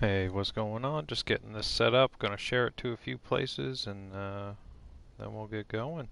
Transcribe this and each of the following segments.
Hey, what's going on? Just getting this set up. Gonna share it to a few places and then we'll get going.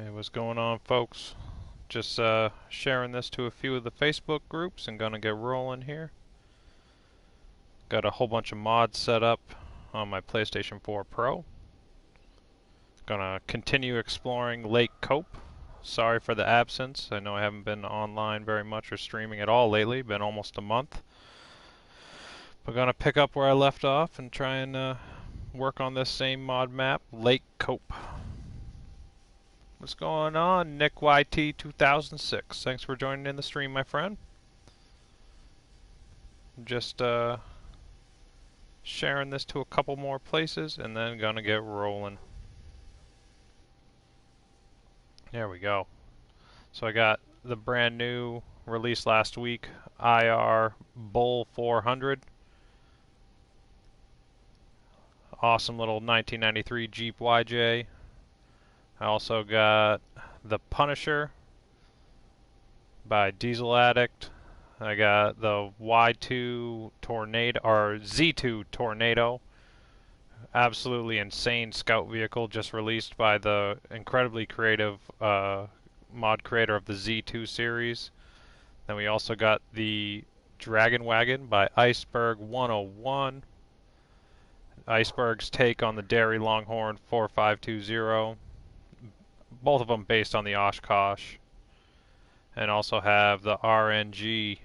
Hey, what's going on, folks? Just sharing this to a few of the Facebook groups and gonna get rolling here. Got a whole bunch of mods set up on my PlayStation 4 Pro. Gonna continue exploring Lake Coap. Sorry for the absence. I know I haven't been online very much or streaming at all lately. Been almost a month. We're gonna pick up where I left off and try and work on this same mod map, Lake Coap. What's going on, Nick YT 2006? Thanks for joining in the stream, my friend. Just sharing this to a couple more places and then gonna get rolling. There we go. So I got the brand new release last week, IR Bull-400. Awesome little 1993 Jeep YJ. I also got the Punisher by Diesel Addict. I got the Y2 Tornado, or Z2 Tornado. Absolutely insane scout vehicle just released by the incredibly creative mod creator of the Z2 series. Then we also got the Dragon Wagon by Iceberg 101. Iceberg's take on the Dairy Longhorn 4520. Both of them based on the Oshkosh. And also have the RNG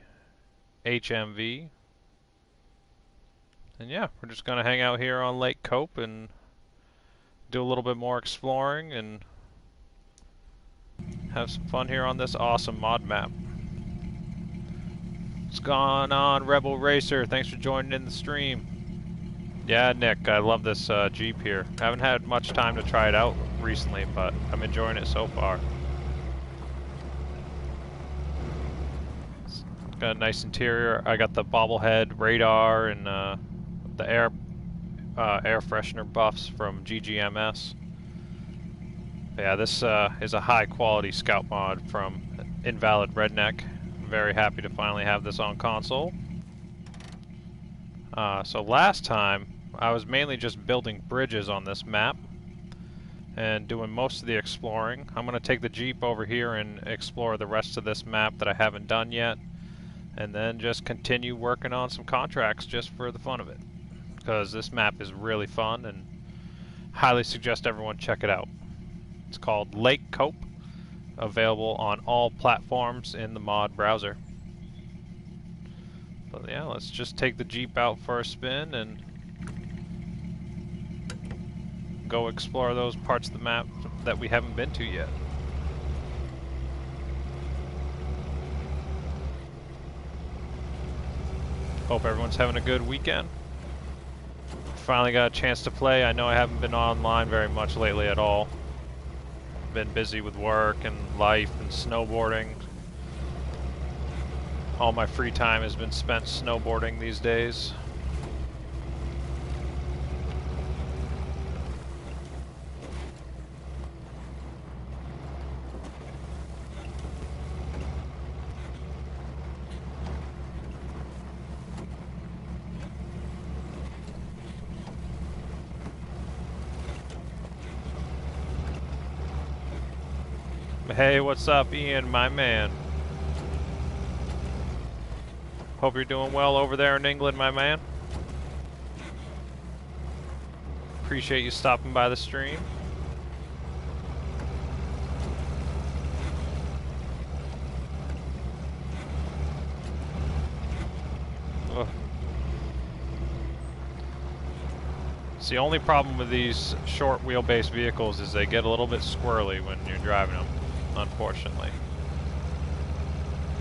HMV. And yeah, we're just going to hang out here on Lake Coap and do a little bit more exploring and have some fun here on this awesome mod map. What's going on, Rebel Racer? Thanks for joining in the stream. Yeah, Nick, I love this Jeep here. I haven't had much time to try it out recently, but I'm enjoying it so far. It's got a nice interior. I got the bobblehead radar and the air freshener buffs from GGMS. But yeah, this is a high quality scout mod from Invalid Redneck. I'm very happy to finally have this on console. So last time I was mainly just building bridges on this map and doing most of the exploring. I'm going to take the Jeep over here and explore the rest of this map that I haven't done yet, and then just continue working on some contracts just for the fun of it, because this map is really fun and highly suggest everyone check it out. It's called Lake Coap, available on all platforms in the mod browser. But yeah, let's just take the Jeep out for a spin and go explore those parts of the map that we haven't been to yet. Hope everyone's having a good weekend. Finally got a chance to play. I know I haven't been online very much lately at all. Been busy with work and life and snowboarding. All my free time has been spent snowboarding these days. Hey, what's up, Ian, my man? Hope you're doing well over there in England, my man. Appreciate you stopping by the stream. Ugh. It's the only problem with these short wheelbase vehicles is they get a little bit squirrely when you're driving them, unfortunately.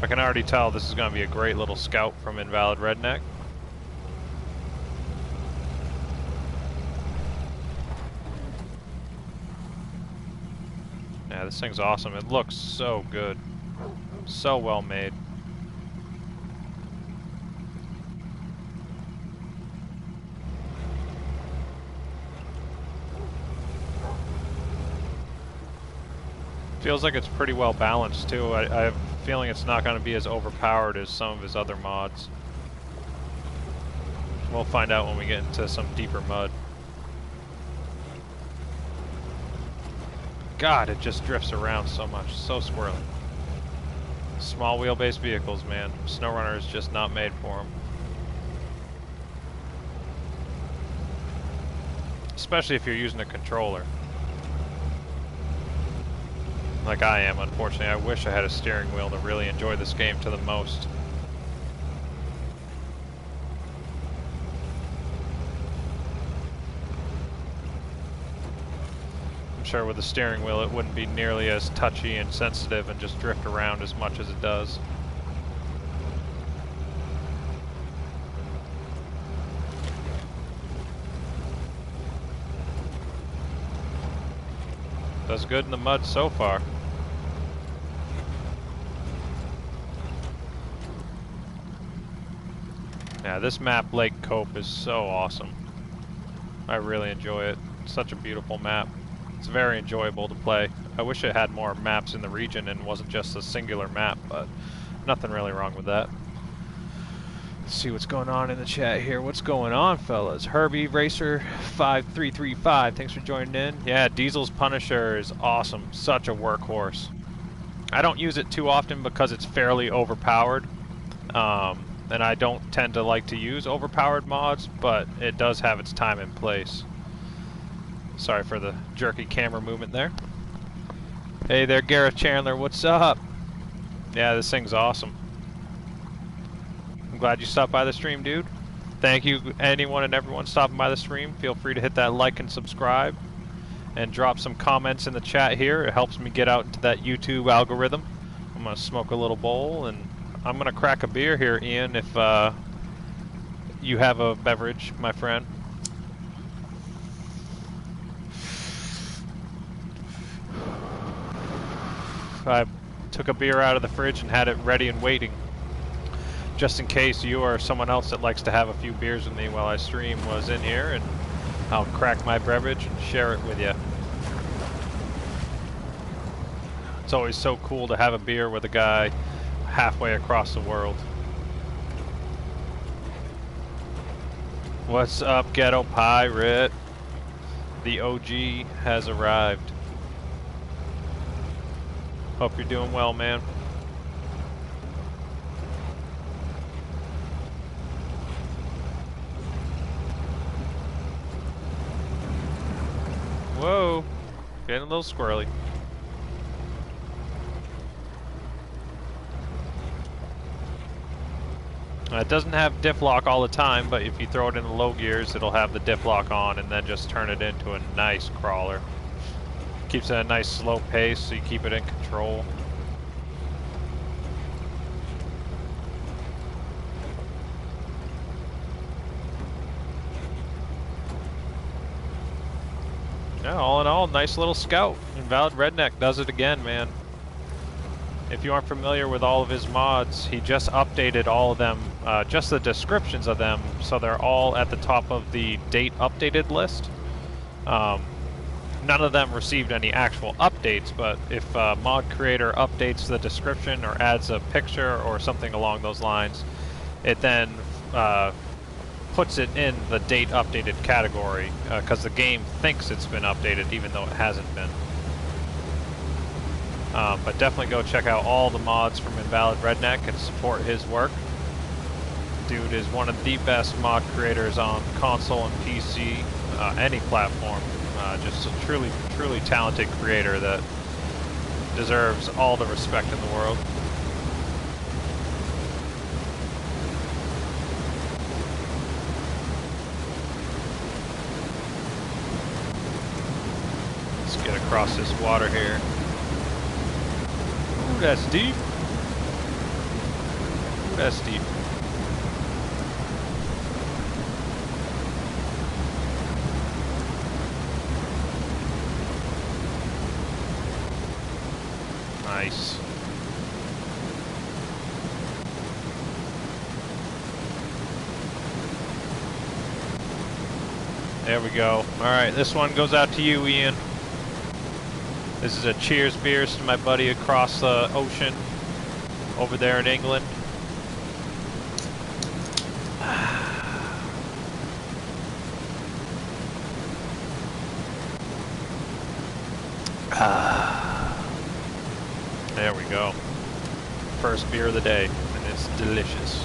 I can already tell this is going to be a great little scout from Invalid Redneck. Yeah, this thing's awesome. It looks so good. So well made. Feels like it's pretty well balanced too. I have a feeling it's not going to be as overpowered as some of his other mods. We'll find out when we get into some deeper mud. God, it just drifts around so much. So squirrely. Small wheelbase vehicles, man. SnowRunner is just not made for them. Especially if you're using a controller. Like I am, unfortunately. I wish I had a steering wheel to really enjoy this game to the most. I'm sure with a steering wheel it wouldn't be nearly as touchy and sensitive and just drift around as much as it does. Does good in the mud so far. Yeah, this map, Lake Coap, is so awesome. I really enjoy it. It's such a beautiful map. It's very enjoyable to play. I wish it had more maps in the region and wasn't just a singular map, but nothing really wrong with that. Let's see what's going on in the chat here. What's going on, fellas? Herbie Racer 5335, thanks for joining in. Yeah, Diesel's Punisher is awesome. Such a workhorse. I don't use it too often because it's fairly overpowered. And I don't tend to like to use overpowered mods, but it does have its time and place. Sorry for the jerky camera movement there. Hey there, Gareth Chandler, what's up? Yeah, this thing's awesome. I'm glad you stopped by the stream, dude. Thank you, anyone and everyone stopping by the stream. Feel free to hit that like and subscribe. And drop some comments in the chat here. It helps me get out into that YouTube algorithm. I'm going to smoke a little bowl, and I'm going to crack a beer here, Ian, if you have a beverage, my friend. I took a beer out of the fridge and had it ready and waiting, just in case you or someone else that likes to have a few beers with me while I stream was in here, and I'll crack my beverage and share it with you. It's always so cool to have a beer with a guy halfway across the world. What's up, Ghetto Pirate? The OG has arrived. Hope you're doing well, man. Whoa, getting a little squirrely. It doesn't have diff lock all the time, but if you throw it in the low gears, it'll have the diff lock on and then just turn it into a nice crawler. Keeps it at a nice slow pace, so you keep it in control. Yeah, all in all, nice little scout. Invalid Redneck does it again, man. If you aren't familiar with all of his mods, he just updated all of them, just the descriptions of them, so they're all at the top of the date updated list. None of them received any actual updates, but if a mod creator updates the description or adds a picture or something along those lines, it then puts it in the date updated category, because the game thinks it's been updated even though it hasn't been. But definitely go check out all the mods from Invalid Redneck and support his work. Dude is one of the best mod creators on console and PC, any platform. Just a truly, truly talented creator that deserves all the respect in the world. Let's get across this water here. Ooh, that's deep. Ooh, that's deep. Nice. There we go. Alright, this one goes out to you, Ian. This is a cheers beers to my buddy across the ocean over there in England. There we go. First beer of the day, and it's delicious.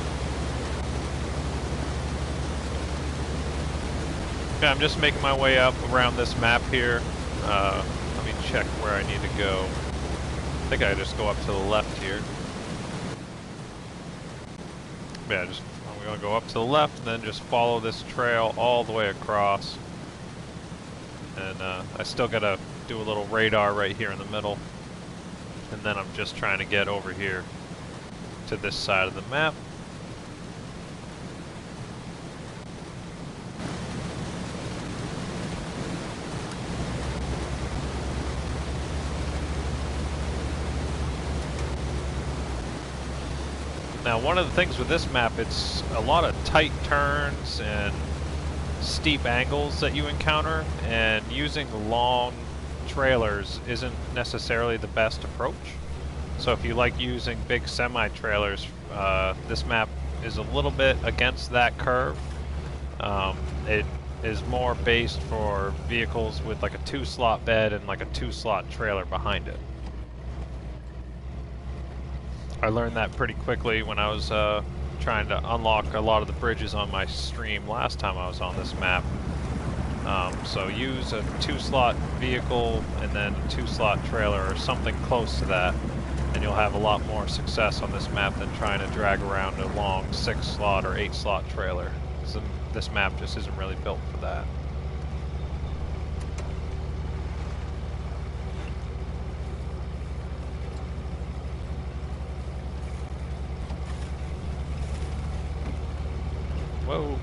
Okay, I'm just making my way up around this map here. Let me check where I need to go. I think I just go up to the left here. Yeah, I'm gonna go up to the left and then just follow this trail all the way across. And I still gotta do a little radar right here in the middle. And then I'm just trying to get over here to this side of the map. Now, one of the things with this map, it's a lot of tight turns and steep angles that you encounter, and using long trailers isn't necessarily the best approach. So if you like using big semi-trailers, this map is a little bit against that curve. It is more based for vehicles with like a 2-slot bed and like a 2-slot trailer behind it. I learned that pretty quickly when I was trying to unlock a lot of the bridges on my stream last time I was on this map. So use a 2-slot vehicle and then a 2-slot trailer or something close to that, and you'll have a lot more success on this map than trying to drag around a long 6-slot or 8-slot trailer. This map just isn't really built for that. Whoa.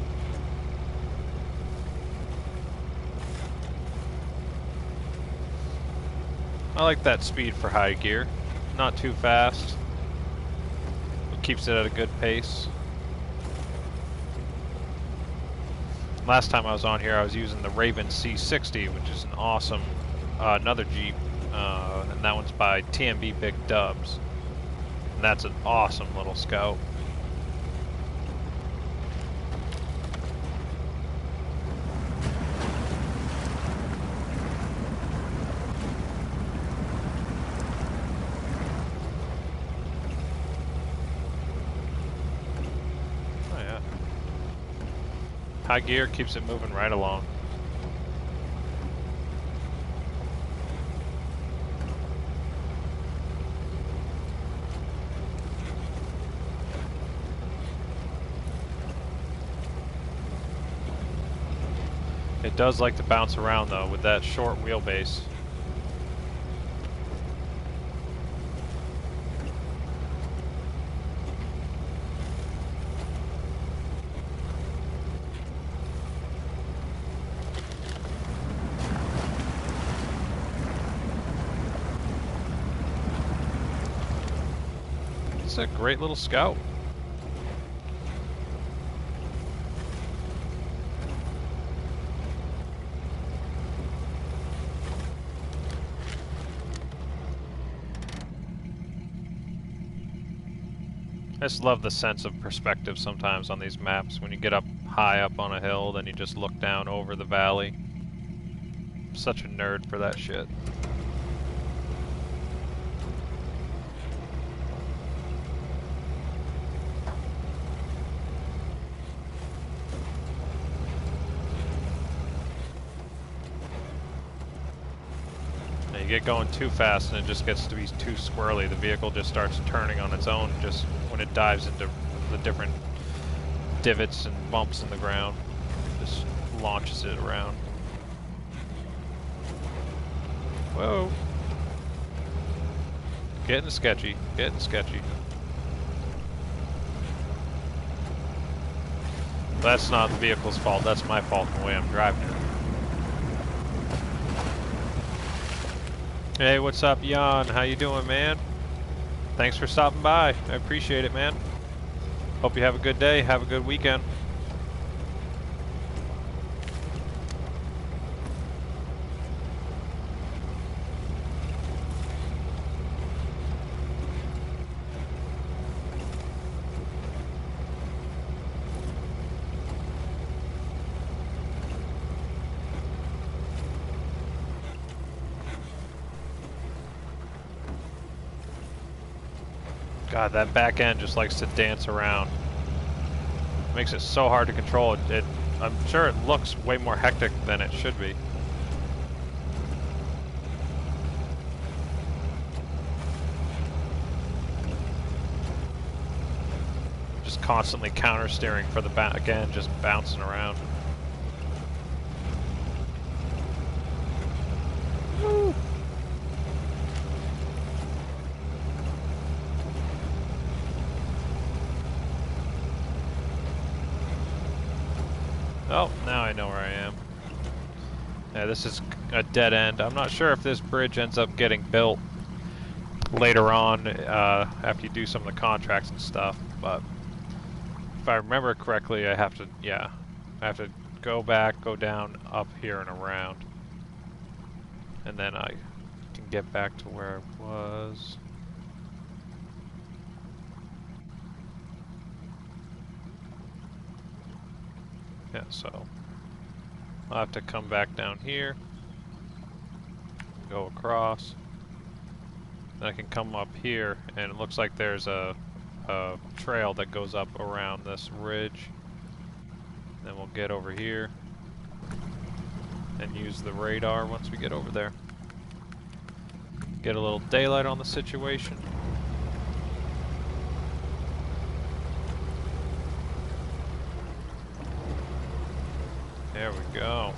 I like that speed for high gear. Not too fast. It keeps it at a good pace. Last time I was on here, I was using the Raven C60, which is an awesome, another Jeep, and that one's by TMB Big Dubs. And that's an awesome little Scout. High gear keeps it moving right along. It does like to bounce around though with that short wheelbase. It's a great little Scout. I just love the sense of perspective sometimes on these maps. When you get up high up on a hill, then you just look down over the valley. I'm such a nerd for that shit. Now you get going too fast and it just gets to be too squirrely. The vehicle just starts turning on its own just when it dives into the different divots and bumps in the ground. Just launches it around. Whoa. Getting sketchy. Getting sketchy. That's not the vehicle's fault. That's my fault in the way I'm driving it. Hey, what's up, Jan? How you doing, man? Thanks for stopping by. I appreciate it, man. Hope you have a good day. Have a good weekend. God, that back end just likes to dance around. Makes it so hard to control. I'm sure it looks way more hectic than it should be. Just constantly counter steering for the back again, just bouncing around. Woo. Oh, now I know where I am. Yeah, this is a dead end. I'm not sure if this bridge ends up getting built later on after you do some of the contracts and stuff, but if I remember correctly, I have to go back, go down, up here and around, and then I can get back to where I was. Yeah, so I'll have to come back down here, go across, then I can come up here, and it looks like there's a trail that goes up around this ridge. Then we'll get over here and use the radar once we get over there. Get a little daylight on the situation. There we go.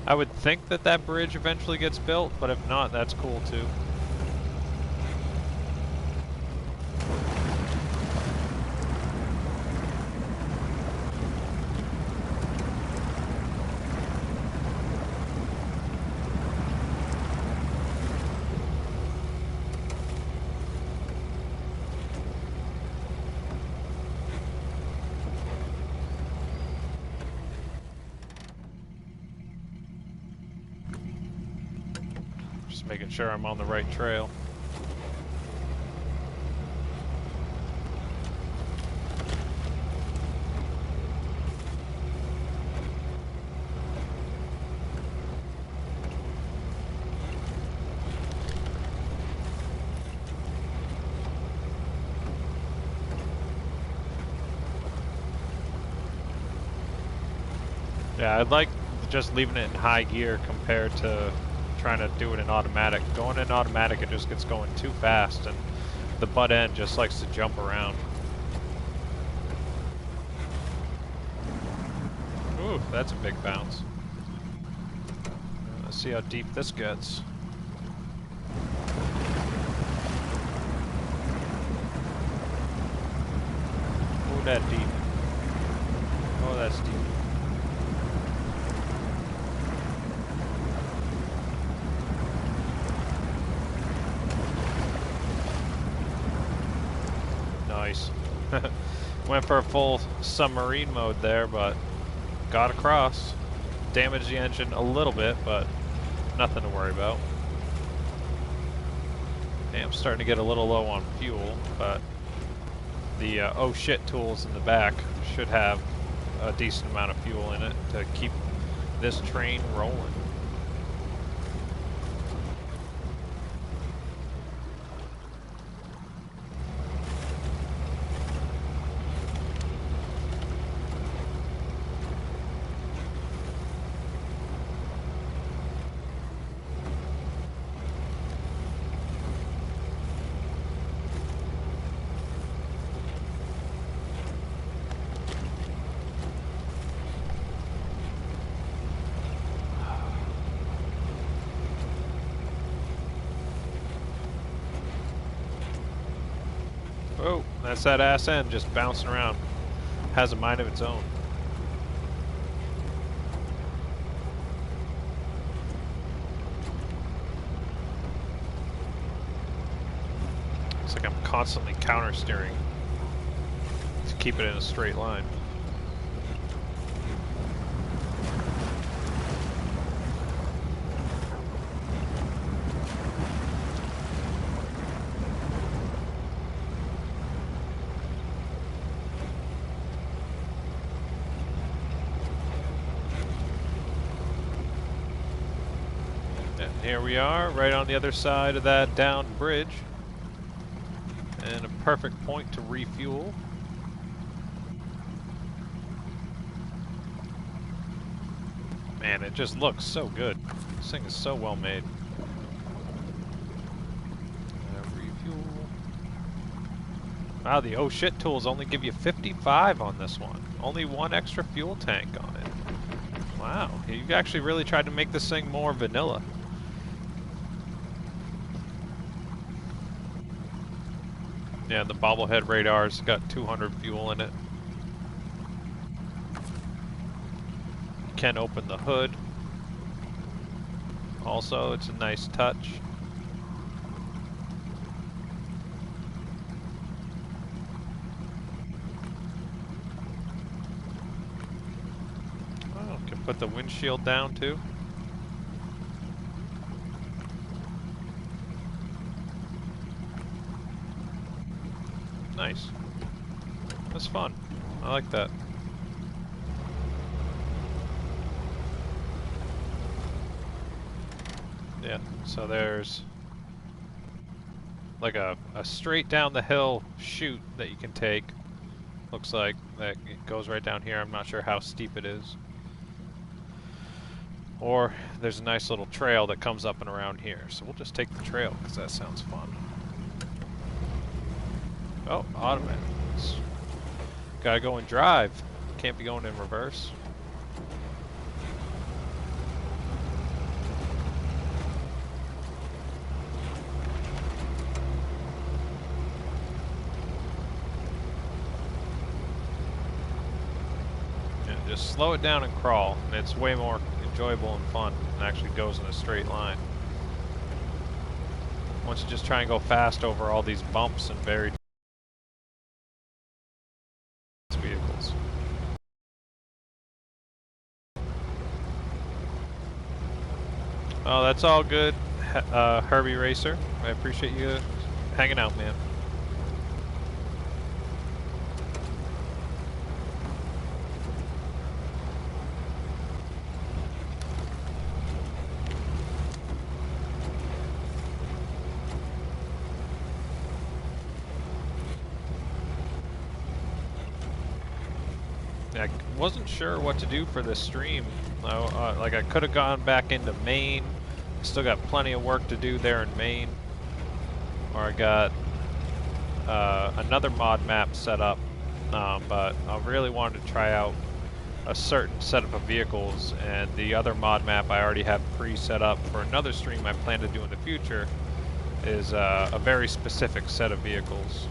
I would think that that bridge eventually gets built, but if not, that's cool too. Making sure I'm on the right trail. Yeah, I'd like just leaving it in high gear compared to trying to do it in automatic. Going in automatic, it just gets going too fast, and the butt end just likes to jump around. Ooh, that's a big bounce. Let's see how deep this gets. Oh, that deep. Oh, that's deep. Nice. Went for a full submarine mode there, but got across. Damaged the engine a little bit, but nothing to worry about. Hey, I'm starting to get a little low on fuel, but the oh shit tools in the back should have a decent amount of fuel in it to keep this train rolling. that's that ass end just bouncing around. Has a mind of its own. It's like I'm constantly counter steering to keep it in a straight line. Here we are, right on the other side of that downed bridge. And a perfect point to refuel. Man, it just looks so good. This thing is so well made. Refuel. Wow, the oh shit tools only give you 55 on this one. Only one extra fuel tank on it. Wow, you've actually really tried to make this thing more vanilla. Yeah, the bobblehead radar's got 200 fuel in it. You can open the hood. Also, it's a nice touch. Oh, can put the windshield down too. Nice. That's fun. I like that. Yeah, so there's like a straight down the hill chute that you can take. Looks like that it goes right down here. I'm not sure how steep it is. Or there's a nice little trail that comes up and around here. So we'll just take the trail because that sounds fun. Oh, automatic. Gotta go and drive. Can't be going in reverse. Yeah, just slow it down and crawl. And it's way more enjoyable and fun and actually goes in a straight line. Once you just try and go fast over all these bumps and varied vehicles. Oh, that's all good, Herbie Racer. I appreciate you hanging out, man. I wasn't sure what to do for this stream. Like I could have gone back into Maine. Still got plenty of work to do there in Maine. Or I got another mod map set up, but I really wanted to try out a certain setup of vehicles, and the other mod map I already have pre-set up for another stream I plan to do in the future is a very specific set of vehicles.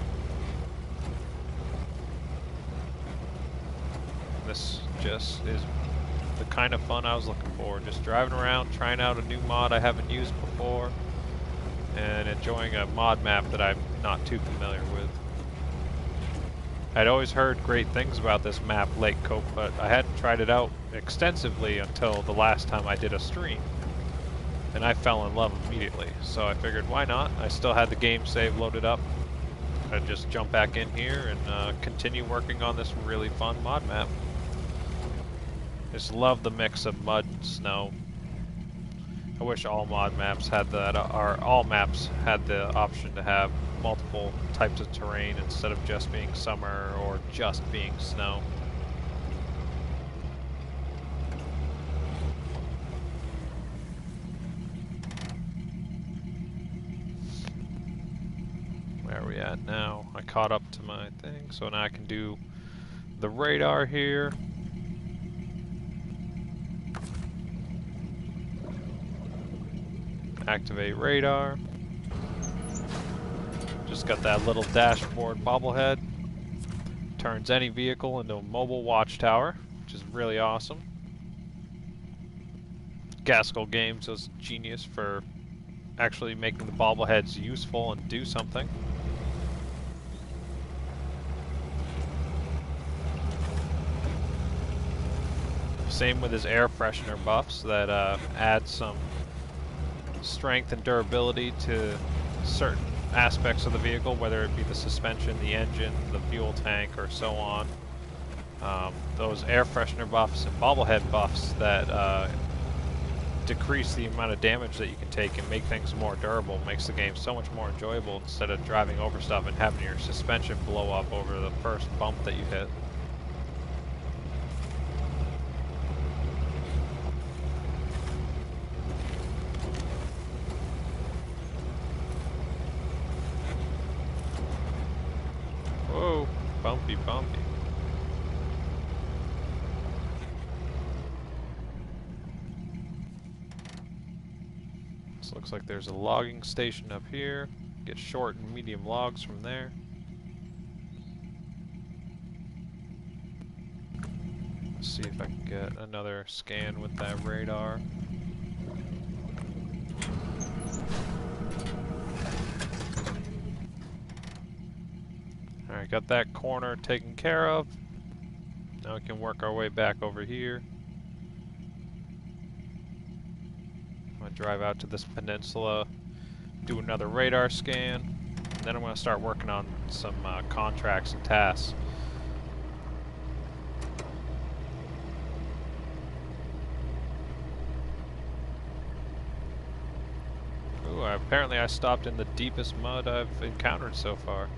This just is the kind of fun I was looking for. Just driving around, trying out a new mod I haven't used before, and enjoying a mod map that I'm not too familiar with. I'd always heard great things about this map, Lake Coap, but I hadn't tried it out extensively until the last time I did a stream. And I fell in love immediately, so I figured why not? I still had the game save loaded up. I'd just jump back in here and continue working on this really fun mod map. Just love the mix of mud and snow. I wish all mod maps had that, or all maps had the option to have multiple types of terrain instead of just being summer or just being snow. Where are we at now? I caught up to my thing, so now I can do the radar here. Activate radar. Just got that little dashboard bobblehead. Turns any vehicle into a mobile watchtower, which is really awesome. Gaskell Games was genius for actually making the bobbleheads useful and do something. Same with his air freshener buffs that add some strength and durability to certain aspects of the vehicle, whether it be the suspension, the engine, the fuel tank, or so on. Those air freshener buffs and bobblehead buffs that decrease the amount of damage that you can take and make things more durable makes the game so much more enjoyable instead of driving over stuff and having your suspension blow up over the first bump that you hit. Whoa, bumpy, bumpy. This looks like there's a logging station up here. Get short and medium logs from there. Let's see if I can get another scan with that radar. Alright, got that corner taken care of. Now we can work our way back over here. I'm going to drive out to this peninsula, do another radar scan, and then I'm going to start working on some contracts and tasks. Ooh, apparently I stopped in the deepest mud I've encountered so far.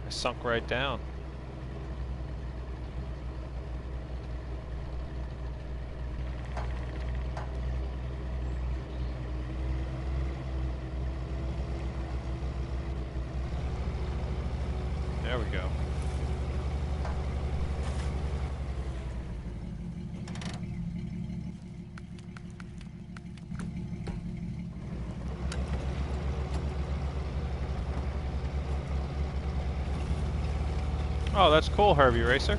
I sunk right down. There we go. Oh, that's cool, Harvey Racer.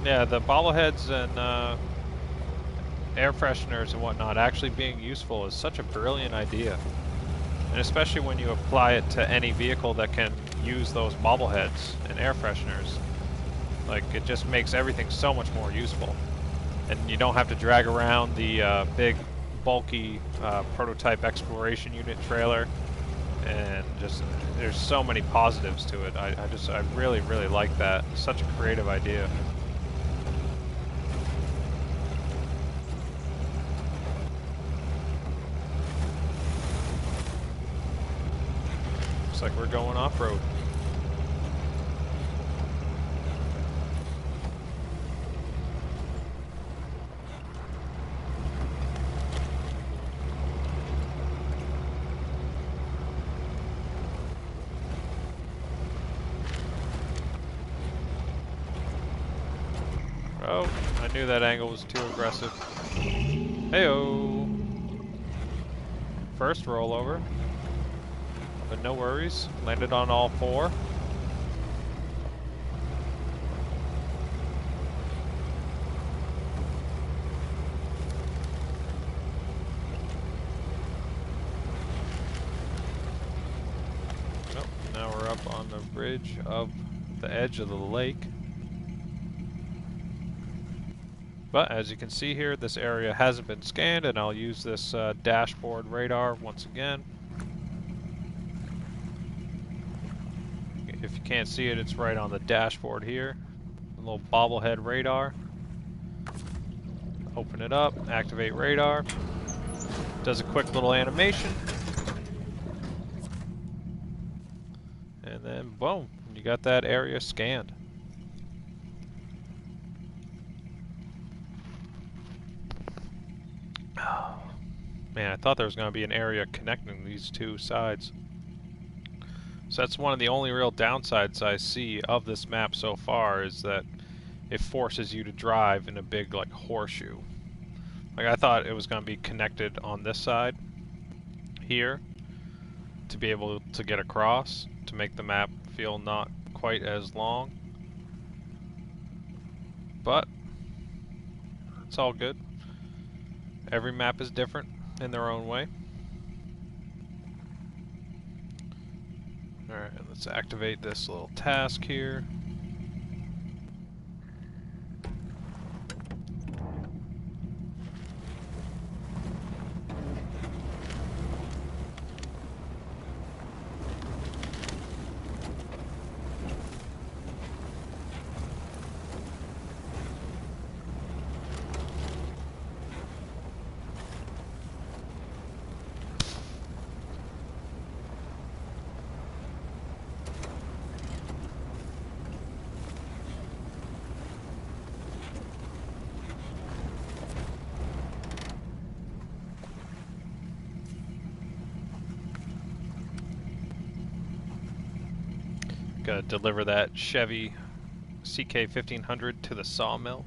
Yeah, the bobbleheads and air fresheners and whatnot actually being useful is such a brilliant idea. And especially when you apply it to any vehicle that can use those bobbleheads and air fresheners. Like, it just makes everything so much more useful. And you don't have to drag around the big, bulky prototype exploration unit trailer. And just, there's so many positives to it. I really, really like that. It's such a creative idea. Looks like we're going off-road. Oh, I knew that angle was too aggressive. Heyo! First rollover. But no worries, landed on all four. Oh, now we're up on the bridge of the edge of the lake. But as you can see here, this area hasn't been scanned, and I'll use this dashboard radar once again. If you can't see it, it's right on the dashboard here. A little bobblehead radar. Open it up, activate radar. Does a quick little animation. And then boom, you got that area scanned. Man, I thought there was going to be an area connecting these two sides. So that's one of the only real downsides I see of this map so far, is that it forces you to drive in a big, like, horseshoe. Like, I thought it was going to be connected on this side here to be able to get across, to make the map feel not quite as long. But it's all good. Every map is different in their own way. Alright, let's activate this little task here. Gotta deliver that Chevy CK-1500 to the Sawmill.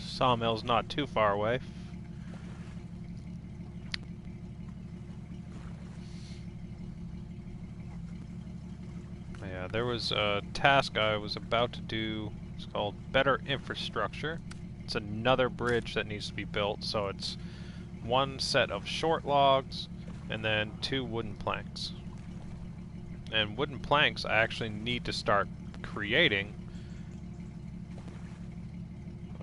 Sawmill's not too far away. Yeah, there was a task I was about to do. It's called Better Infrastructure. It's another bridge that needs to be built, so it's one set of short logs and then 2 wooden planks. And wooden planks I actually need to start creating.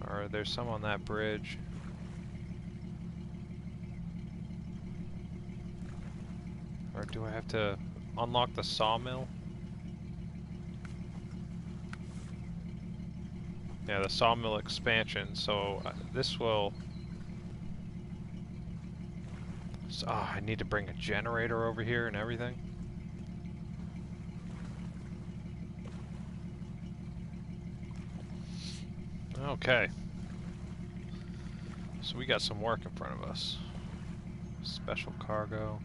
Or there's some on that bridge. Or do I have to unlock the sawmill? Yeah, the sawmill expansion, so this will... So, I need to bring a generator over here and everything. Okay. So we got some work in front of us. Special cargo.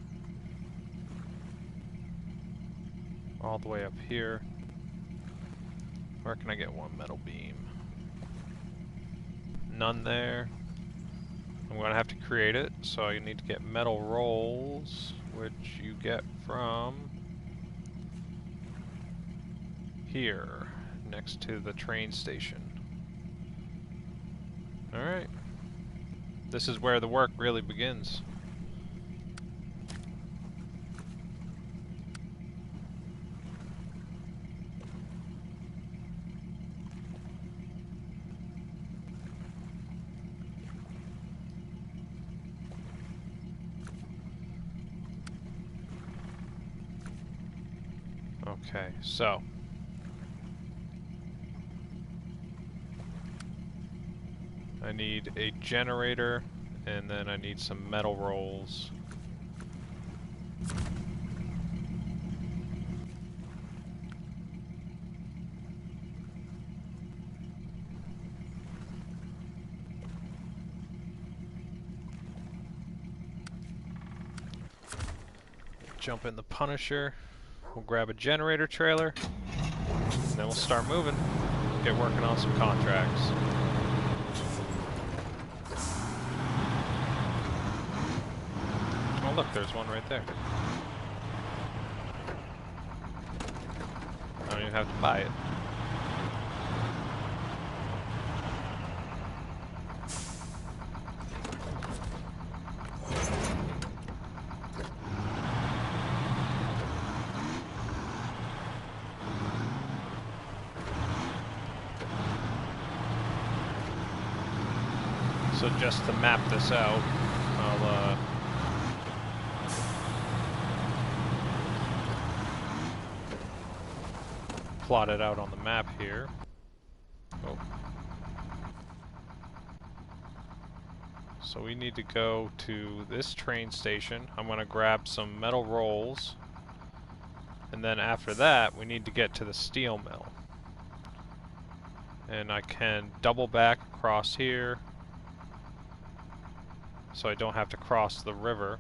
All the way up here. Where can I get one metal beam? None there. I'm going to have to create it, so I need to get metal rolls, which you get from here, next to the train station. Alright. This is where the work really begins. Okay, so I need a generator, and then I need some metal rolls. Jump in the Punisher. We'll grab a generator trailer, and then we'll start moving. Get working on some contracts. Oh look, there's one right there. I don't even have to buy it. So just to map this out, I'll plot it out on the map here. Oh. So we need to go to this train station. I'm going to grab some metal rolls. And then after that, we need to get to the steel mill. And I can double back across here so I don't have to cross the river.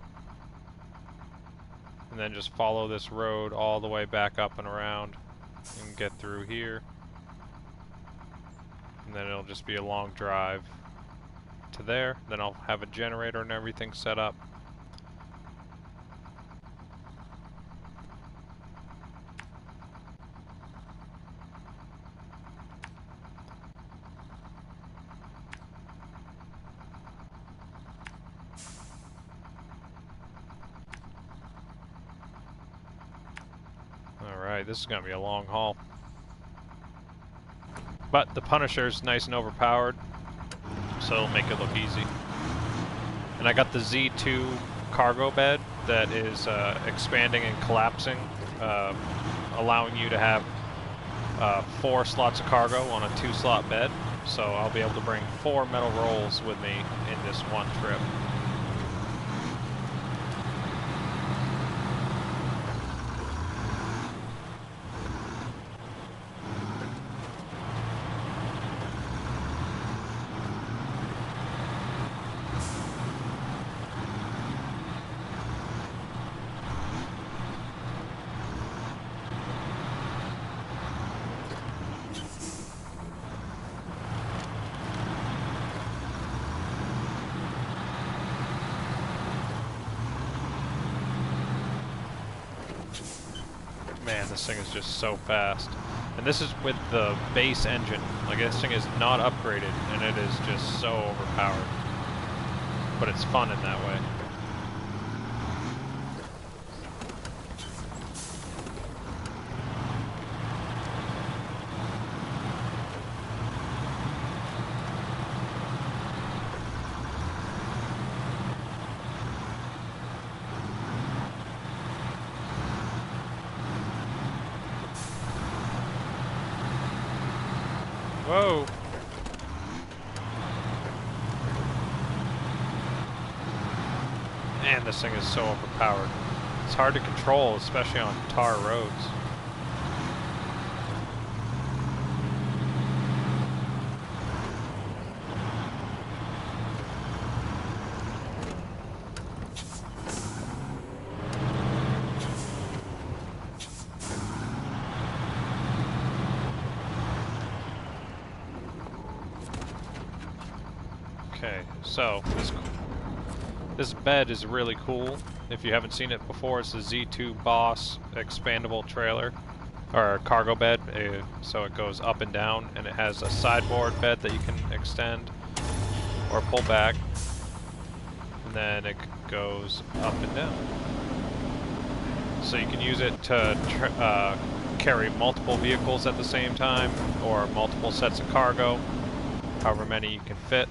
And then just follow this road all the way back up and around and get through here. And then it'll just be a long drive to there. Then I'll have a generator and everything set up. Alright, this is going to be a long haul. But the Punisher's nice and overpowered, so it'll make it look easy. And I got the Z2 cargo bed that is expanding and collapsing, allowing you to have 4 slots of cargo on a 2-slot bed. So I'll be able to bring 4 metal rolls with me in this one trip. Man, this thing is just so fast. And this is with the base engine. Like, this thing is not upgraded, and it is just so overpowered. But it's fun in that way. Whoa! Man, this thing is so overpowered. It's hard to control, especially on tar roads. Okay, so this bed is really cool. If you haven't seen it before, it's the Z2 Boss expandable trailer, or cargo bed. So it goes up and down, and it has a sideboard bed that you can extend or pull back, and then it goes up and down. So you can use it to carry multiple vehicles at the same time, or multiple sets of cargo, however many you can fit.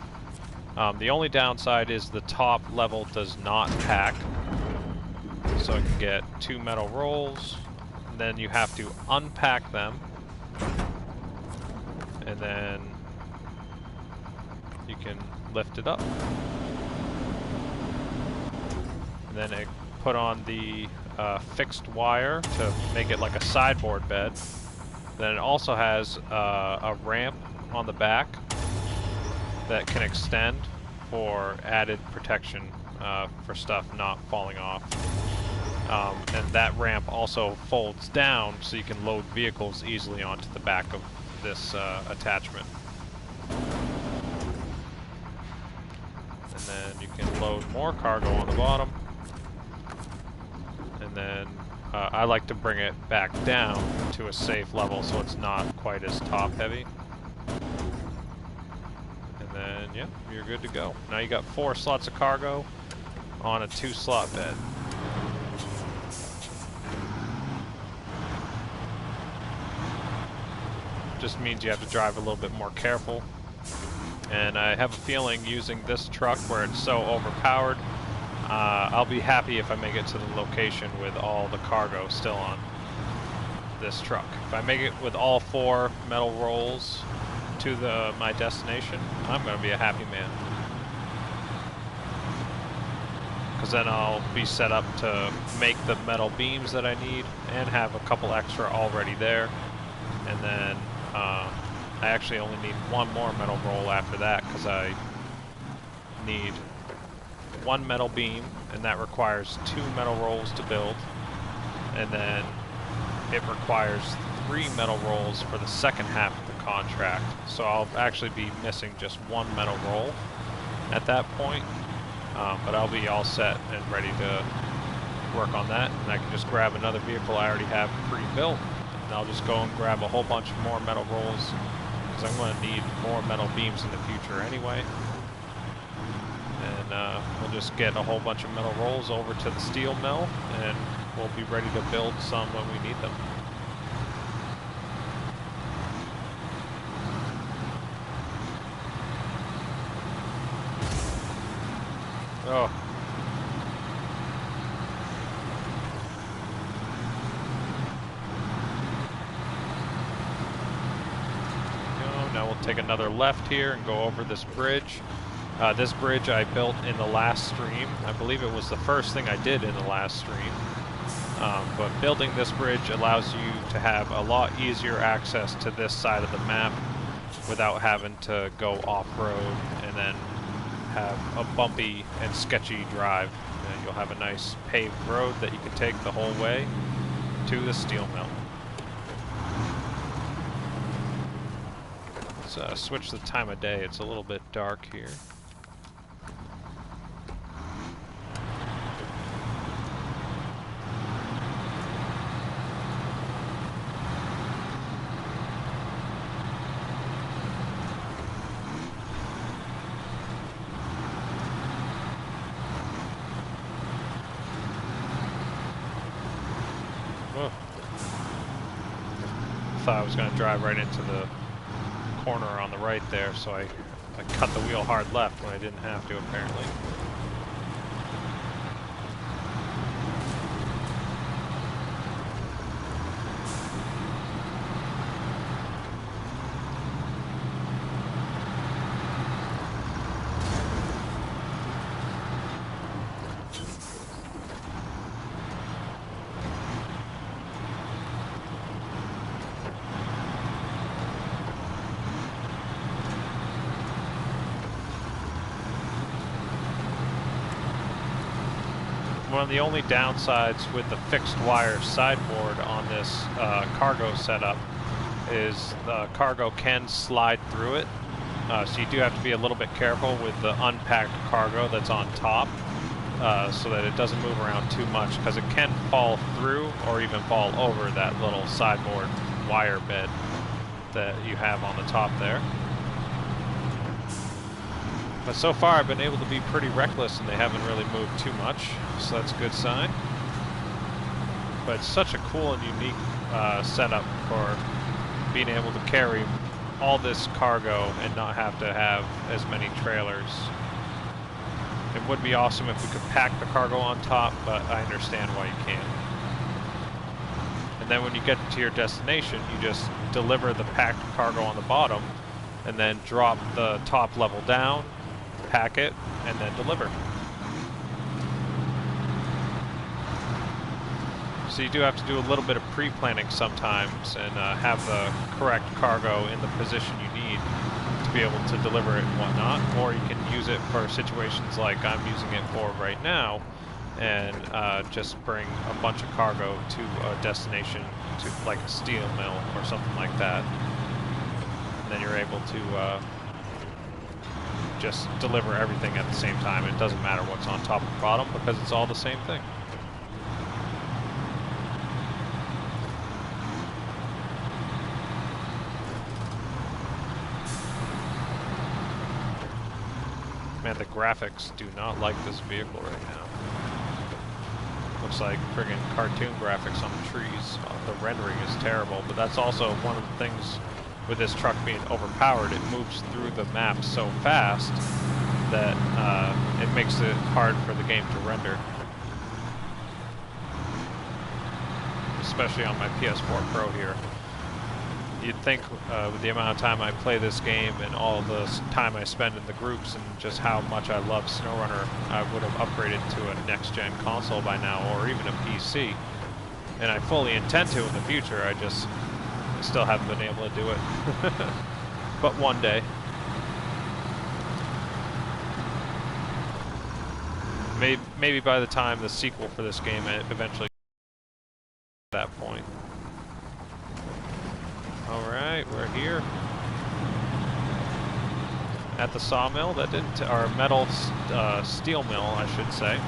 The only downside is the top level does not pack, so I can get 2 metal rolls, and then you have to unpack them, and then you can lift it up. And then it put on the fixed wire to make it like a sideboard bed. Then it also has a ramp on the back that can extend for added protection for stuff not falling off. And that ramp also folds down so you can load vehicles easily onto the back of this attachment. And then you can load more cargo on the bottom. And then I like to bring it back down to a safe level so it's not quite as top heavy. And yeah, you're good to go. Now you got 4 slots of cargo on a 2-slot bed. Just means you have to drive a little bit more careful. And I have a feeling using this truck where it's so overpowered, I'll be happy if I make it to the location with all the cargo still on this truck. If I make it with all 4 metal rolls to my destination, I'm going to be a happy man. Because then I'll be set up to make the metal beams that I need and have a couple extra already there. And then I actually only need one more metal roll after that because I need one metal beam, and that requires 2 metal rolls to build, and then it requires 3 metal rolls for the second half of the contract. So I'll actually be missing just 1 metal roll at that point, but I'll be all set and ready to work on that, and I can just grab another vehicle I already have pre-built, and I'll just go and grab a whole bunch more metal rolls, because I'm going to need more metal beams in the future anyway. And we'll just get a whole bunch of metal rolls over to the steel mill, and we'll be ready to build some when we need them. Oh. Now we'll take another left here and go over this bridge. This bridge I built in the last stream. I believe it was the first thing I did in the last stream. But building this bridge allows you to have a lot easier access to this side of the map without having to go off-road and then have a bumpy and sketchy drive. You'll have a nice paved road that you can take the whole way to the steel mill. Let's switch the time of day. It's a little bit dark here. Whoa. I thought I was going to drive right into the corner on the right there, so I cut the wheel hard left when I didn't have to, apparently. One of the only downsides with the fixed wire sideboard on this cargo setup is the cargo can slide through it. So you do have to be a little bit careful with the unpacked cargo that's on top so that it doesn't move around too much, because it can fall through or even fall over that little sideboard wire bed that you have on the top there. But so far I've been able to be pretty reckless and they haven't really moved too much, so that's a good sign. But it's such a cool and unique setup for being able to carry all this cargo and not have to have as many trailers. It would be awesome if we could pack the cargo on top, but I understand why you can't. And then when you get to your destination, you just deliver the packed cargo on the bottom and then drop the top level down, pack it, and then deliver. So you do have to do a little bit of pre-planning sometimes and have the correct cargo in the position you need to be able to deliver it and whatnot, or you can use it for situations like I'm using it for right now and just bring a bunch of cargo to a destination, to like a steel mill or something like that, and then you're able to just deliver everything at the same time. It doesn't matter what's on top and bottom because it's all the same thing. Man, the graphics do not like this vehicle right now. Looks like friggin' cartoon graphics on the trees. The rendering is terrible, but that's also one of the things with this truck being overpowered. It moves through the map so fast that it makes it hard for the game to render. Especially on my PS4 Pro here. You'd think with the amount of time I play this game and all the time I spend in the groups and just how much I love SnowRunner, I would have upgraded to a next-gen console by now, or even a PC. And I fully intend to in the future, I just still haven't been able to do it. But one day. Maybe by the time the sequel for this game eventually at that point. Alright, we're here. At the sawmill, that didn't, or metal steel mill, I should say.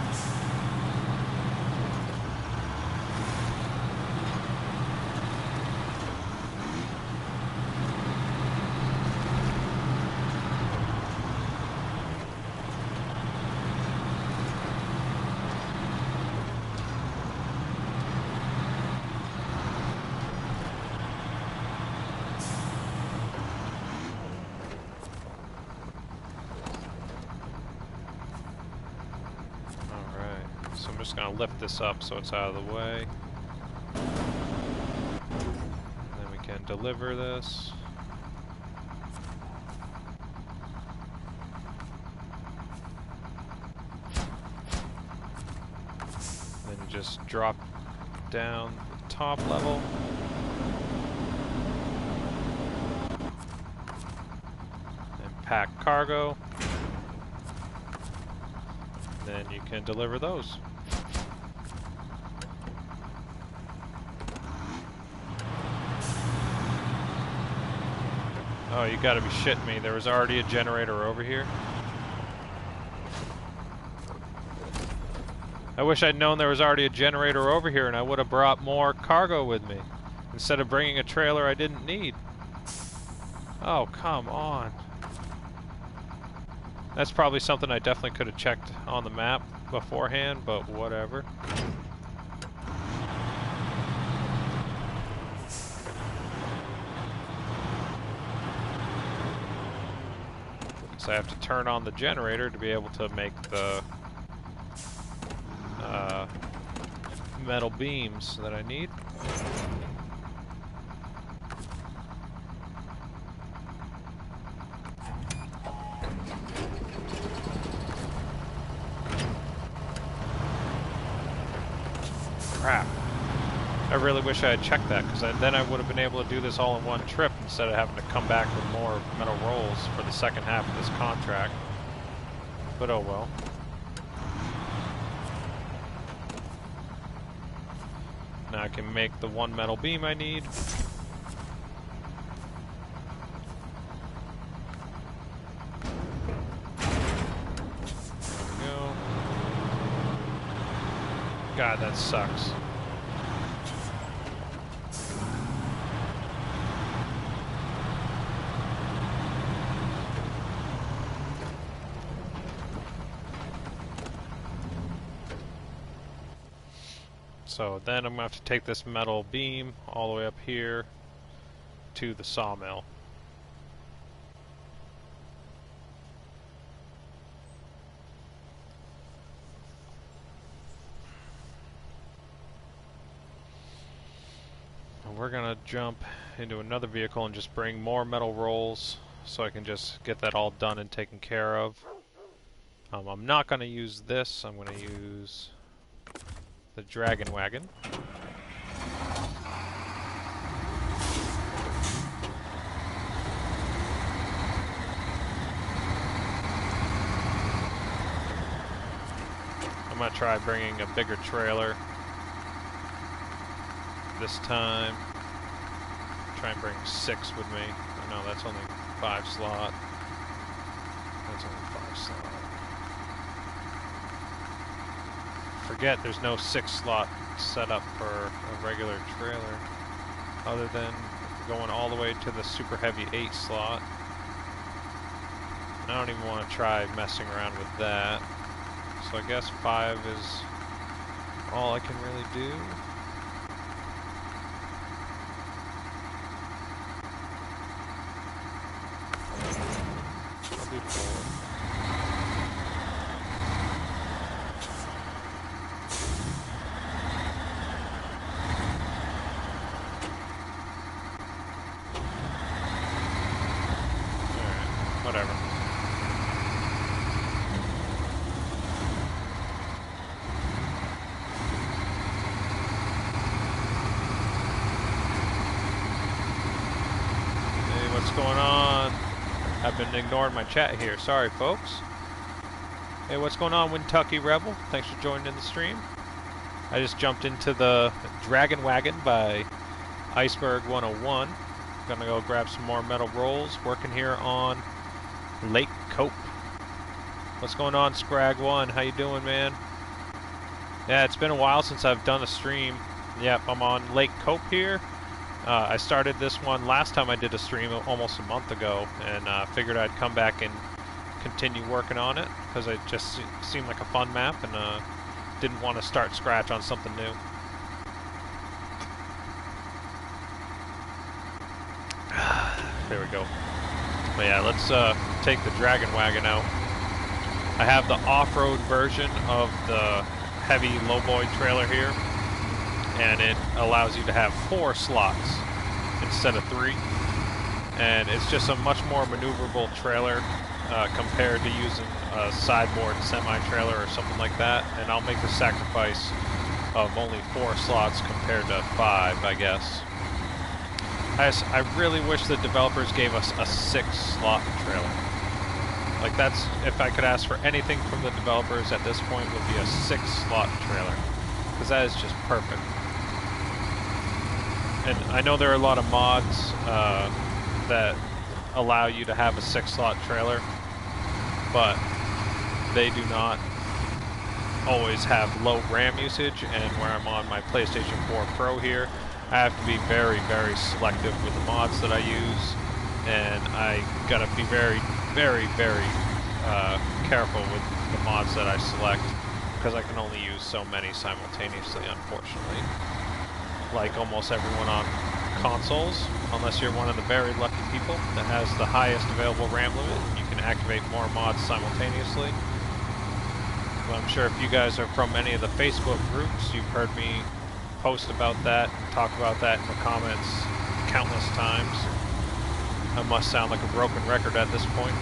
So I'm just going to lift this up so it's out of the way. And then we can deliver this. Then you just drop down the top level. And pack cargo. Then you can deliver those. Oh, you gotta be shitting me. There was already a generator over here. I wish I'd known there was already a generator over here and I would have brought more cargo with me instead of bringing a trailer I didn't need. Oh, come on. That's probably something I definitely could have checked on the map beforehand, but whatever. So I have to turn on the generator to be able to make the metal beams that I need. Crap. I really wish I had checked that, because then I would have been able to do this all in one trip instead of having to come back with more metal rolls for the second half of this contract. But oh well. Now I can make the one metal beam I need. There we go. God, that sucks. So then I'm going to have to take this metal beam all the way up here to the sawmill. And we're going to jump into another vehicle and just bring more metal rolls so I can just get that all done and taken care of. I'm not going to use this. I'm going to use the Dragon Wagon. I'm going to try bringing a bigger trailer this time. Try and bring 6 with me. Oh no, that's only 5 slot. That's only 5 slot. Forget there's no 6 slot setup for a regular trailer other than going all the way to the super heavy 8 slot. I don't even want to try messing around with that. So I guess 5 is all I can really do. I'll do 4. Whatever. Hey, what's going on? I've been ignoring my chat here. Sorry, folks. Hey, what's going on, Kentucky Rebel? Thanks for joining in the stream. I just jumped into the Dragon Wagon by Iceberg 101. Gonna go grab some more metal rolls. Working here on Lake Coap. What's going on, Scrag1? How you doing, man? Yeah, it's been a while since I've done a stream. Yep, I'm on Lake Coap here. I started this one last time I did a stream almost a month ago, and figured I'd come back and continue working on it because it just seemed like a fun map, and didn't want to start scratch on something new. There we go. But yeah, let's take the Dragon Wagon out. I have the off-road version of the heavy lowboy trailer here, and it allows you to have 4 slots instead of 3, and it's just a much more maneuverable trailer compared to using a sideboard semi-trailer or something like that. And I'll make the sacrifice of only 4 slots compared to 5, I guess. I really wish the developers gave us a 6-slot trailer. Like, that's, if I could ask for anything from the developers at this point, would be a 6-slot trailer, because that is just perfect. And I know there are a lot of mods that allow you to have a 6-slot trailer, but they do not always have low RAM usage, and where I'm on my PlayStation 4 Pro here, I have to be very, very selective with the mods that I use, and I gotta be very, very, very careful with the mods that I select, because I can only use so many simultaneously, unfortunately. Like almost everyone on consoles, unless you're one of the very lucky people that has the highest available RAM limit, you can activate more mods simultaneously. But I'm sure if you guys are from any of the Facebook groups, you've heard me post about that and talk about that in the comments countless times. I must sound like a broken record at this point.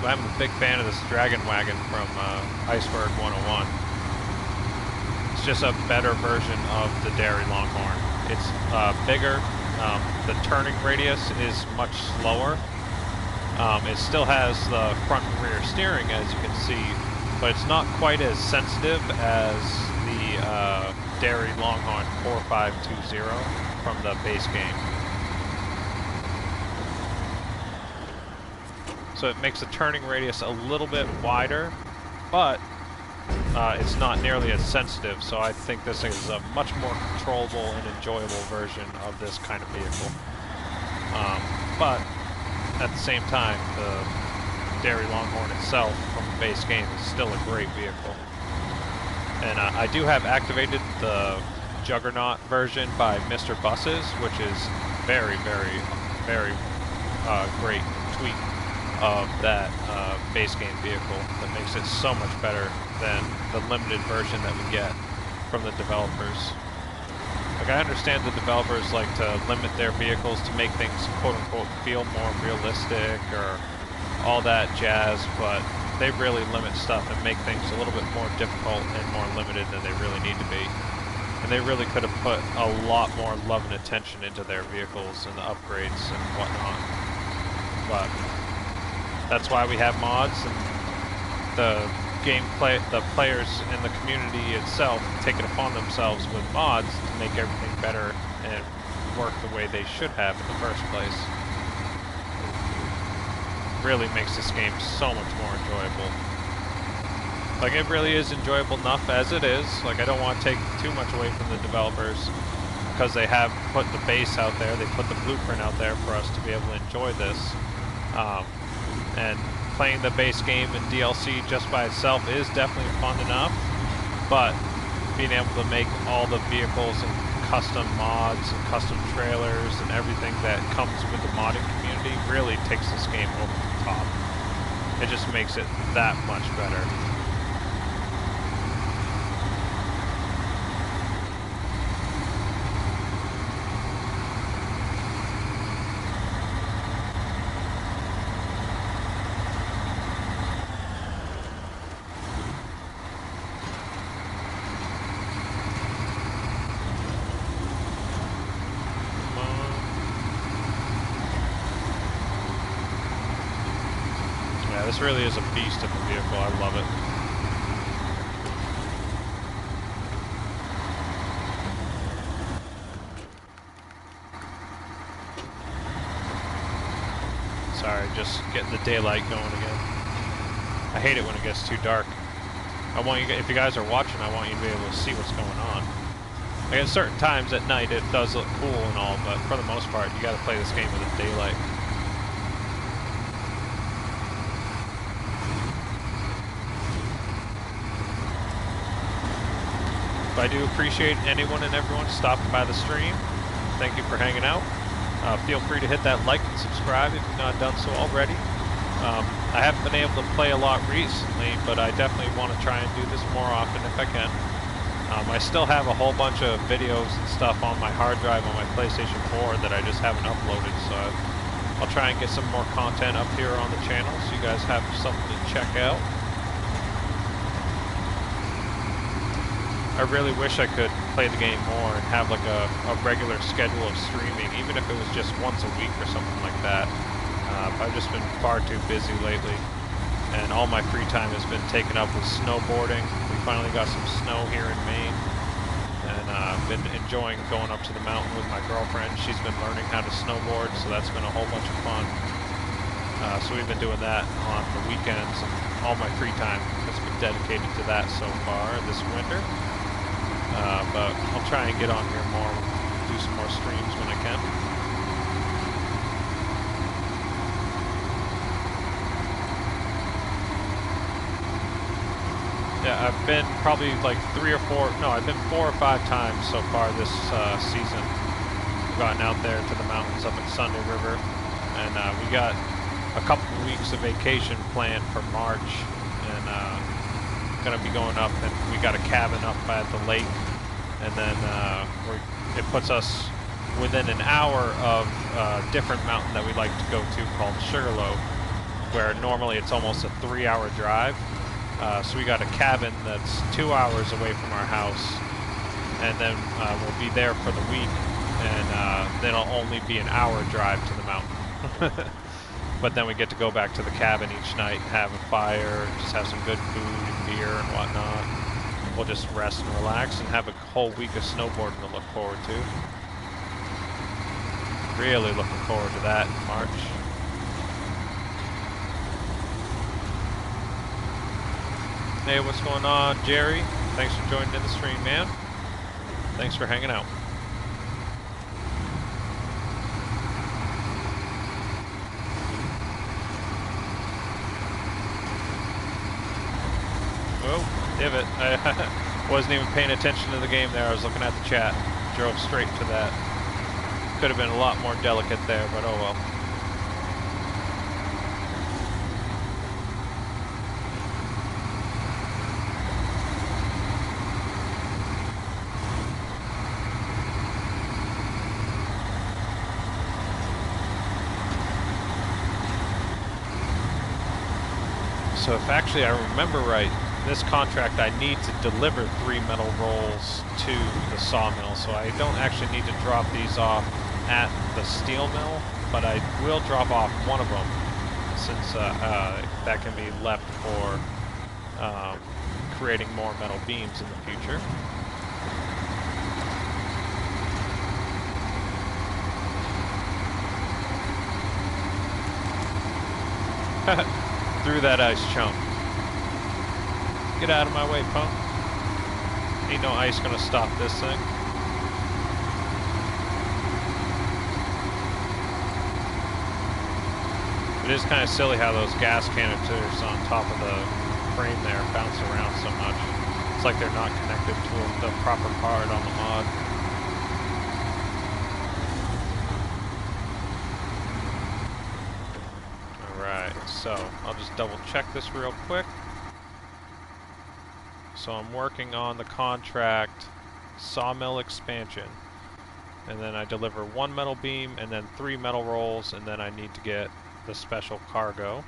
But I'm a big fan of this Dragon Wagon from Iceberg 101. It's just a better version of the Dairy Longhorn. It's bigger. The turning radius is much slower. It still has the front and rear steering, as you can see, but it's not quite as sensitive as the Dairy Longhorn 4520 from the base game. So it makes the turning radius a little bit wider, but it's not nearly as sensitive, so I think this is a much more controllable and enjoyable version of this kind of vehicle. But at the same time, the Dairy Longhorn itself from the base game is still a great vehicle. And I do have activated the Juggernaut version by Mr. Buses, which is very, very, very great tweak of that base game vehicle that makes it so much better than the limited version that we get from the developers. Like, I understand the developers like to limit their vehicles to make things quote-unquote feel more realistic or all that jazz, but they really limit stuff and make things a little bit more difficult and more limited than they really need to be. And they really could have put a lot more love and attention into their vehicles and the upgrades and whatnot. But that's why we have mods, and the players in the community itself take it upon themselves with mods to make everything better and work the way they should have in the first place. It really makes this game so much more enjoyable. Like, it really is enjoyable enough as it is. Like, I don't want to take too much away from the developers, because they have put the base out there, they put the blueprint out there for us to be able to enjoy this. And playing the base game and DLC just by itself is definitely fun enough, but being able to make all the vehicles and custom mods and custom trailers and everything that comes with the modding community really takes this game over the top. It just makes it that much better. this really is a beast of a vehicle. I love it. Sorry, just getting the daylight going again. I hate it when it gets too dark. I want you, if you guys are watching, I want you to be able to see what's going on. Like at certain times at night, it does look cool and all, but for the most part, you got to play this game with the daylight. But I do appreciate anyone and everyone stopping by the stream. Thank you for hanging out. Feel free to hit that like and subscribe if you've not done so already. I haven't been able to play a lot recently, but I definitely want to try and do this more often if I can. I still have a whole bunch of videos and stuff on my hard drive on my PlayStation 4 that I just haven't uploaded, so I'll try and get some more content up here on the channel so you guys have something to check out. I really wish I could play the game more and have like a regular schedule of streaming, even if it was just once a week or something like that. I've just been far too busy lately, and all my free time has been taken up with snowboarding. We finally got some snow here in Maine, and I've been enjoying going up to the mountain with my girlfriend. She's been learning how to snowboard, so that's been a whole bunch of fun. So we've been doing that on the weekends, and all my free time has been dedicated to that so far this winter. But I'll try and get on here more, do some more streams when I can. Yeah, I've been probably like I've been 4 or 5 times so far this season. We've gotten out there to the mountains up at Sunday River, and we got a couple of weeks of vacation planned for March, and gonna be going up, and we got a cabin up by the lake, and then it puts us within an hour of a different mountain that we like to go to called Sugarloaf, where normally it's almost a 3-hour drive. So we got a cabin that's 2 hours away from our house, and then we'll be there for the week, and then it'll only be an hour drive to the mountain. But then we get to go back to the cabin each night, have a fire, just have some good food and beer and whatnot. We'll just rest and relax and have a whole week of snowboarding to look forward to. Really looking forward to that in March. Hey, what's going on, Jerry? Thanks for joining in the stream, man. Thanks for hanging out. Oh, divot. I wasn't even paying attention to the game there. I was looking at the chat. Drove straight to that. Could have been a lot more delicate there, but oh well. So if actually I remember right, this contract I need to deliver 3 metal rolls to the sawmill, so I don't actually need to drop these off at the steel mill, but I will drop off one of them, since that can be left for creating more metal beams in the future. Through that ice chunk. Get out of my way, punk. Ain't no ice gonna stop this thing. It is kind of silly how those gas canisters on top of the frame there bounce around so much. It's like they're not connected to the proper part on the mod. So I'll just double check this real quick. So I'm working on the contract sawmill expansion, and then I deliver 1 metal beam and then 3 metal rolls, and then I need to get the special cargo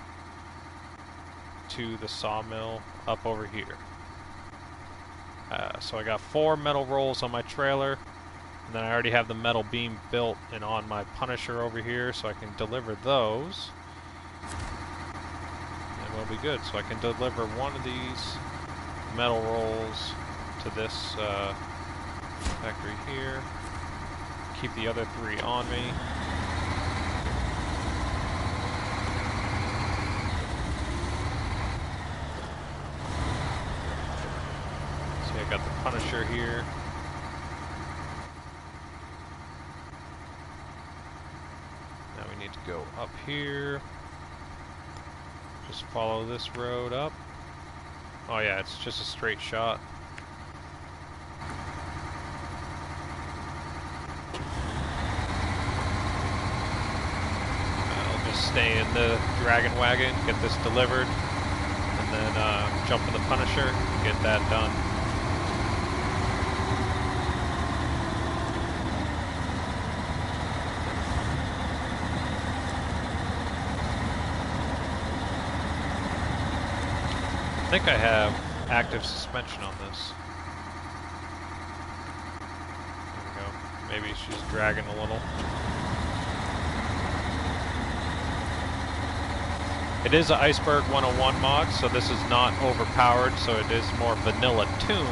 to the sawmill up over here. So I got 4 metal rolls on my trailer, and then I already have the metal beam built and on my Punisher over here, so I can deliver those. it'll be good. So I can deliver one of these metal rolls to this factory here. Keep the other 3 on me. See, I got the Punisher here. Now we need to go up here. Just follow this road up. Oh yeah, it's just a straight shot. I'll just stay in the Dragon Wagon, get this delivered, and then jump in the Punisher and get that done. I think I have active suspension on this. There we go. Maybe she's dragging a little. It is an Iceberg 101 mod, so this is not overpowered, so it is more vanilla tuned,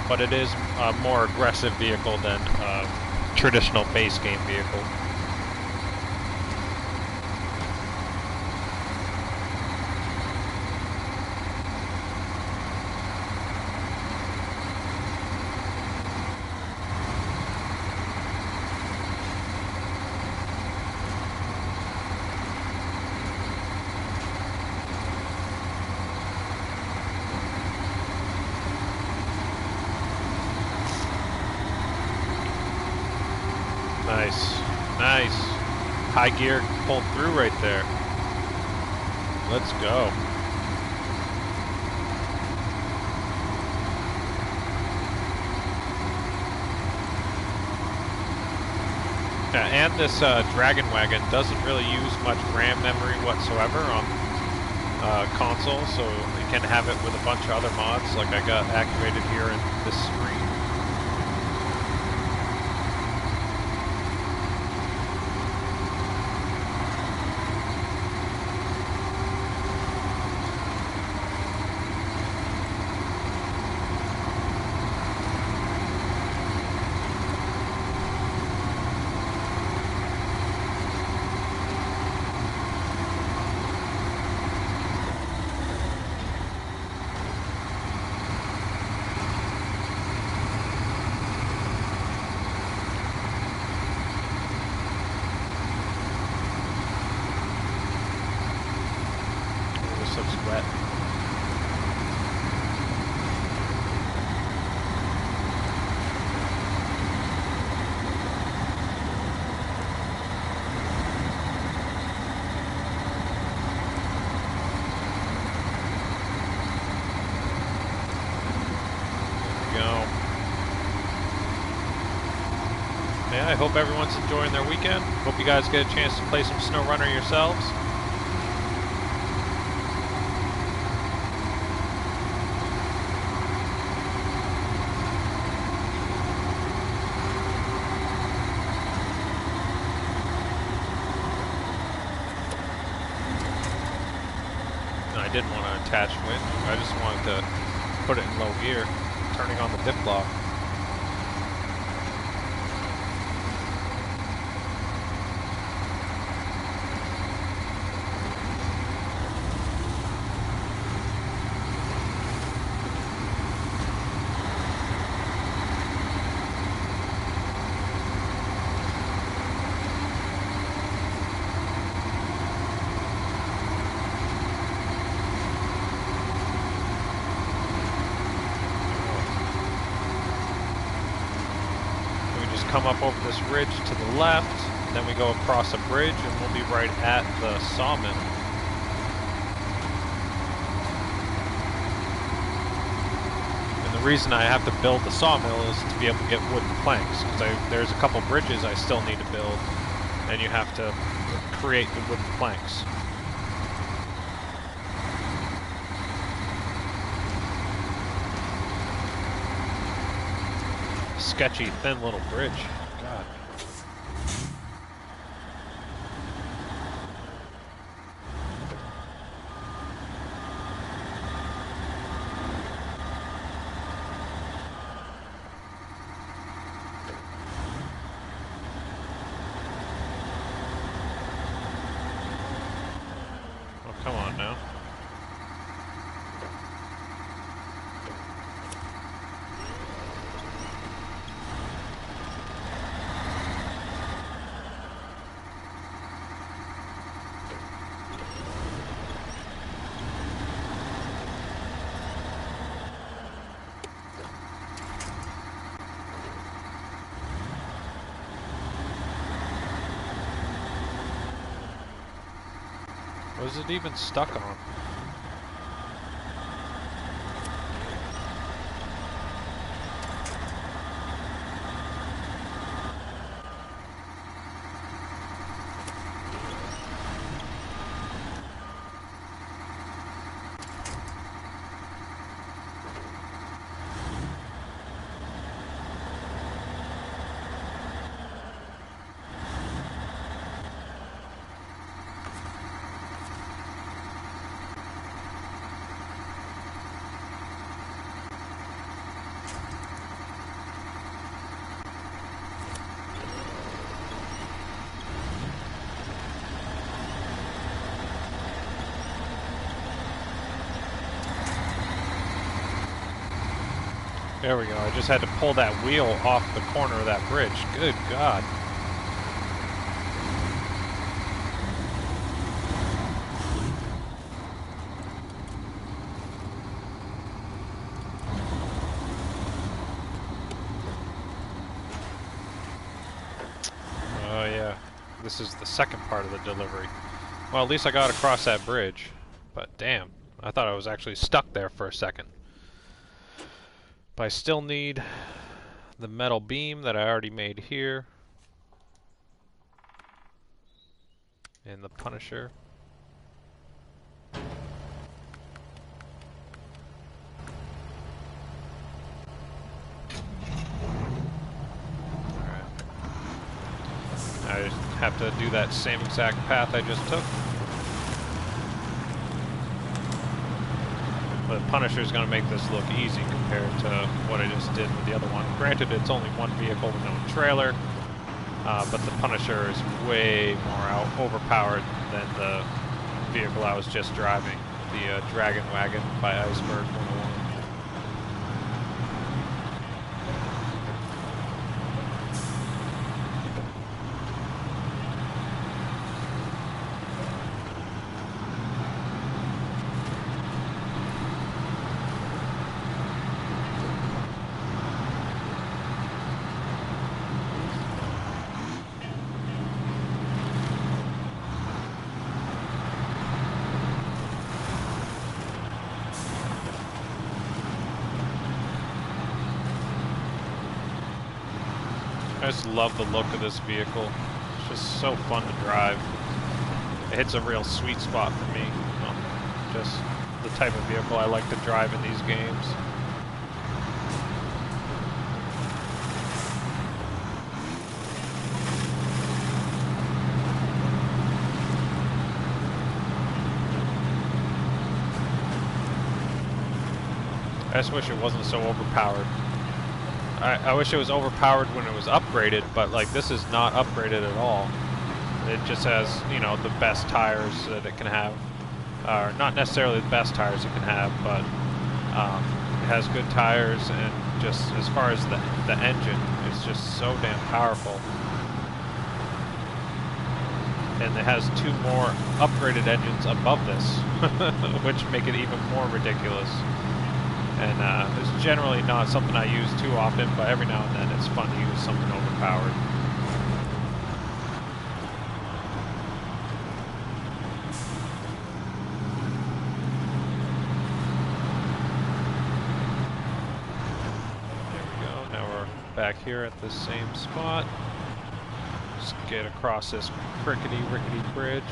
but it is a more aggressive vehicle than a traditional base game vehicle. Nice, nice. High gear pulled through right there. Let's go. Yeah, and this Dragon Wagon doesn't really use much RAM memory whatsoever on console, so you can have it with a bunch of other mods, like I got activated here in this screen. Looks wet. There we go. Yeah, I hope everyone's enjoying their weekend. Hope you guys get a chance to play some SnowRunner yourselves. I didn't want to attach wind. I just wanted to put it in low gear, turning on the dip lock. Come up over this ridge to the left, then we go across a bridge and we'll be right at the Sawmill. And the reason I have to build the Sawmill is to be able to get wooden planks, because there's a couple bridges I still need to build, and you have to create the wooden planks. Sketchy, thin little bridge. God. Was it even stuck on? There we go. I just had to pull that wheel off the corner of that bridge. Good God. Oh yeah. This is the second part of the delivery. Well, at least I got across that bridge. But damn, I thought I was actually stuck there for a second. But I still need the metal beam that I already made here. And the Punisher. Alright. I have to do that same exact path I just took. The Punisher is going to make this look easy compared to what I just did with the other one. Granted, it's only one vehicle with no trailer, but the Punisher is way more overpowered than the vehicle I was just driving, the Dragon Wagon by Iceberg 101. I just love the look of this vehicle. It's just so fun to drive. It hits a real sweet spot for me. Just the type of vehicle I like to drive in these games. I just wish it wasn't so overpowered. I wish it was overpowered when it was upgraded, but like this is not upgraded at all. It just has, you know, the best tires that it can have. Or not necessarily the best tires it can have, but it has good tires, and just as far as the engine, it's just so damn powerful. And it has two more upgraded engines above this, which make it even more ridiculous. And it's generally not something I use too often, but every now and then it's fun to use something overpowered. There we go. Now we're back here at the same spot. Just get across this rickety bridge.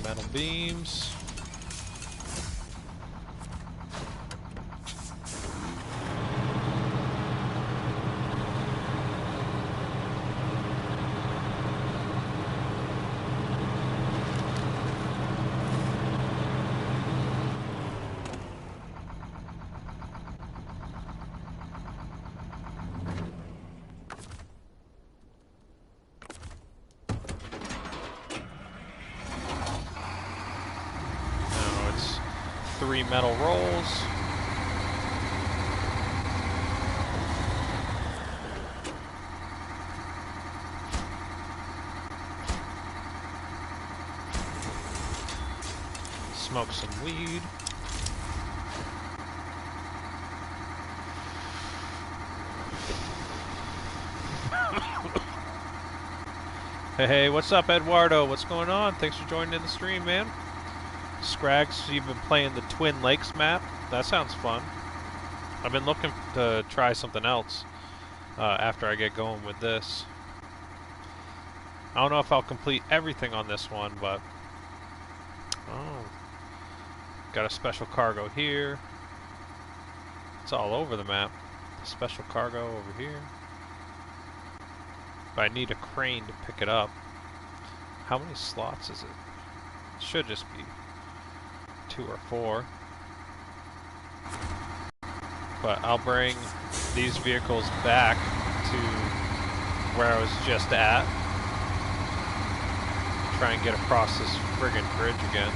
Metal beams. Three metal rolls. smoke some weed. Hey, what's up, Eduardo? What's going on? Thanks for joining in the stream, man. Scrags, you've been playing the Twin Lakes map. That sounds fun. I've been looking to try something else after I get going with this. I don't know if I'll complete everything on this one, but... Oh. Got a special cargo here. It's all over the map. Special cargo over here. But I need a crane to pick it up. How many slots is it? It should just be 2 or 4. But I'll bring these vehicles back to where I was just at. Try and get across this friggin' bridge again.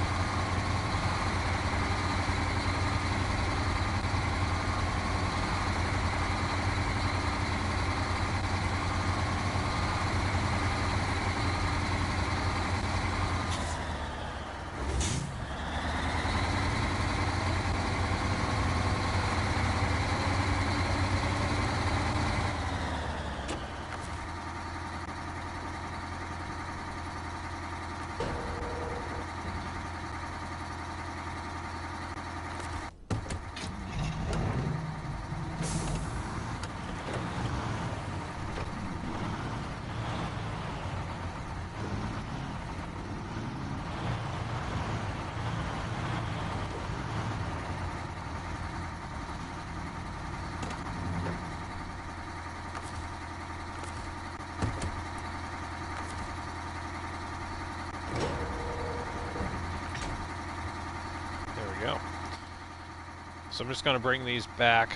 So I'm just going to bring these back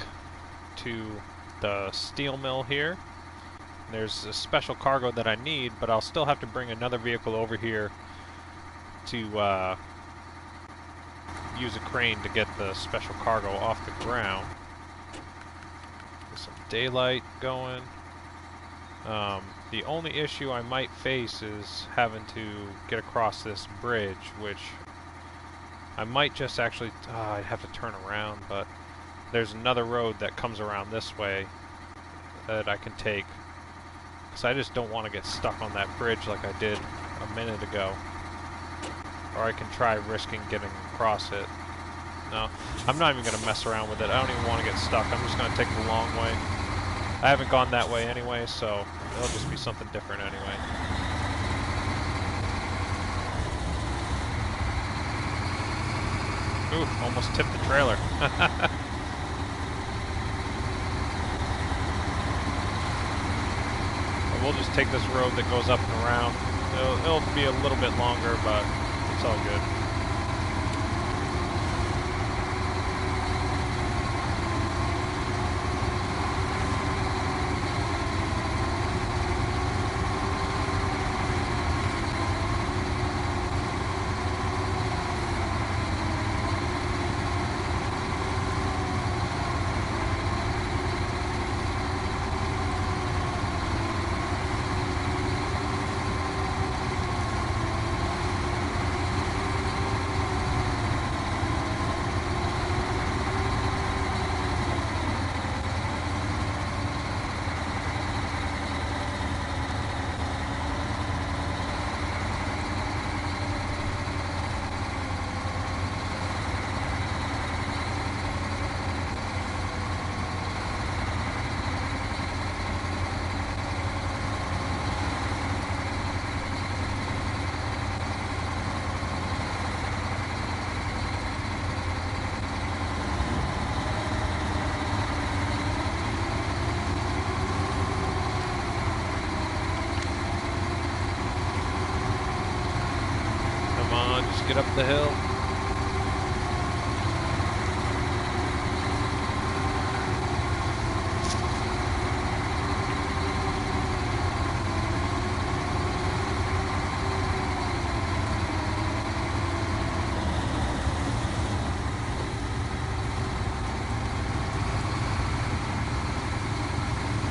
to the steel mill here. There's a special cargo that I need, but I'll still have to bring another vehicle over here to use a crane to get the special cargo off the ground. Get some daylight going. The only issue I might face is having to get across this bridge, which I might just actually, I'd have to turn around, but there's another road that comes around this way that I can take, because I just don't want to get stuck on that bridge like I did a minute ago. Or I can try risking getting across it. No, I'm not even going to mess around with it. I don't even want to get stuck. I'm just going to take the long way. I haven't gone that way anyway, so it'll just be something different anyway. Ooh, almost tipped the trailer. But we'll just take this road that goes up and around. It'll be a little bit longer, but it's all good. Get up the hill.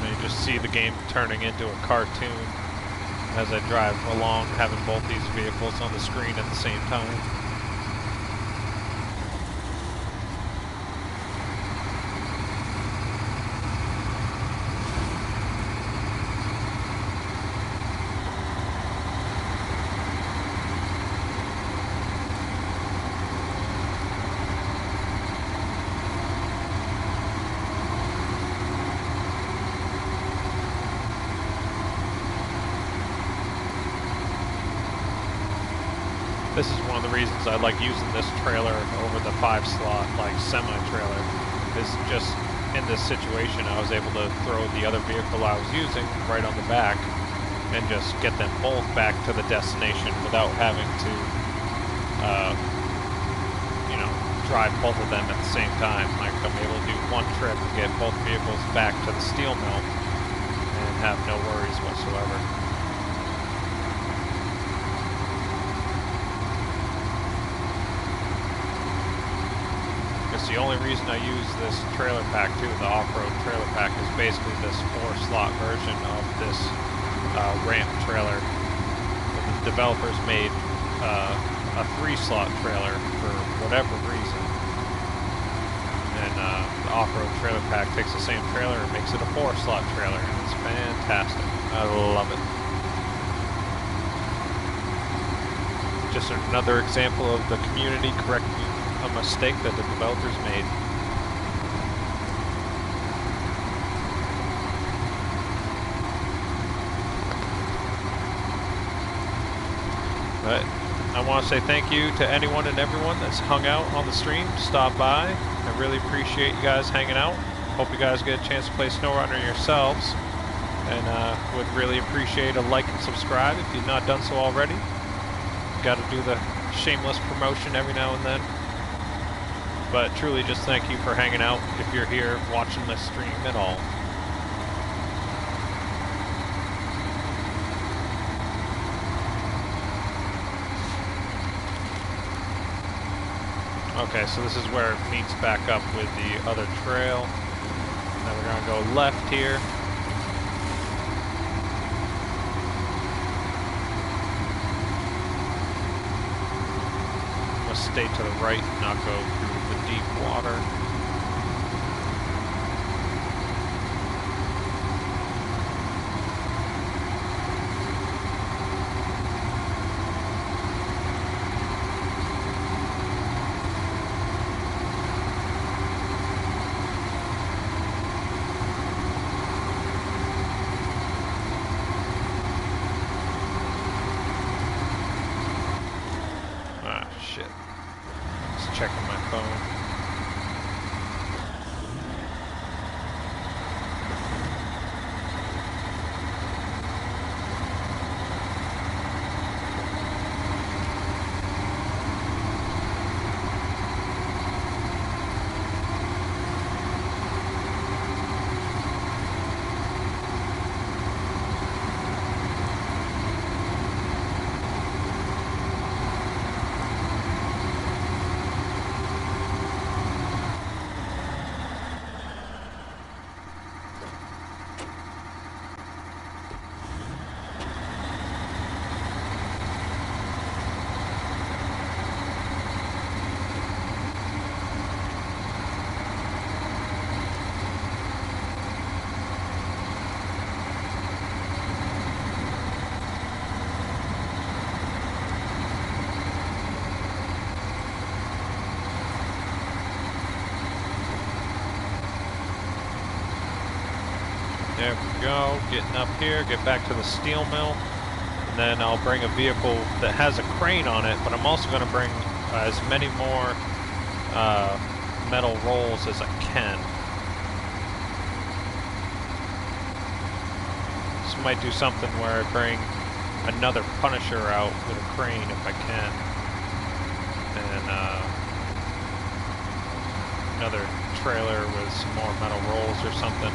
And you just see the game turning into a cartoon as I drive along, having both these vehicles on the screen at the same time. This is one of the reasons I like using this trailer over the 5-slot, like, semi-trailer, is just in this situation I was able to throw the other vehicle I was using right on the back and just get them both back to the destination without having to, you know, drive both of them at the same time. Like, I'm able to do one trip and get both vehicles back to the steel mill and have no worries whatsoever. The only reason I use this trailer pack too, the off-road trailer pack, is basically this 4-slot version of this ramp trailer. The developers made a 3-slot trailer for whatever reason, and the off-road trailer pack takes the same trailer and makes it a 4-slot trailer, and it's fantastic. I love it. Just another example of the community correcting a mistake that the developers made. But I want to say thank you to anyone and everyone that's hung out on the stream, stopped by. I really appreciate you guys hanging out. Hope you guys get a chance to play SnowRunner yourselves, and would really appreciate a like and subscribe if you've not done so already. Got to do the shameless promotion every now and then. But truly just thank you for hanging out if you're here watching this stream at all. Okay, so this is where it meets back up with the other trail. Now we're gonna go left here. Must stay to the right, not go through the deep water. Checking my phone. There we go, getting up here, get back to the steel mill, and then I'll bring a vehicle that has a crane on it, but I'm also going to bring as many more metal rolls as I can. So I might do something where I bring another Punisher out with a crane if I can, and another trailer with some more metal rolls or something.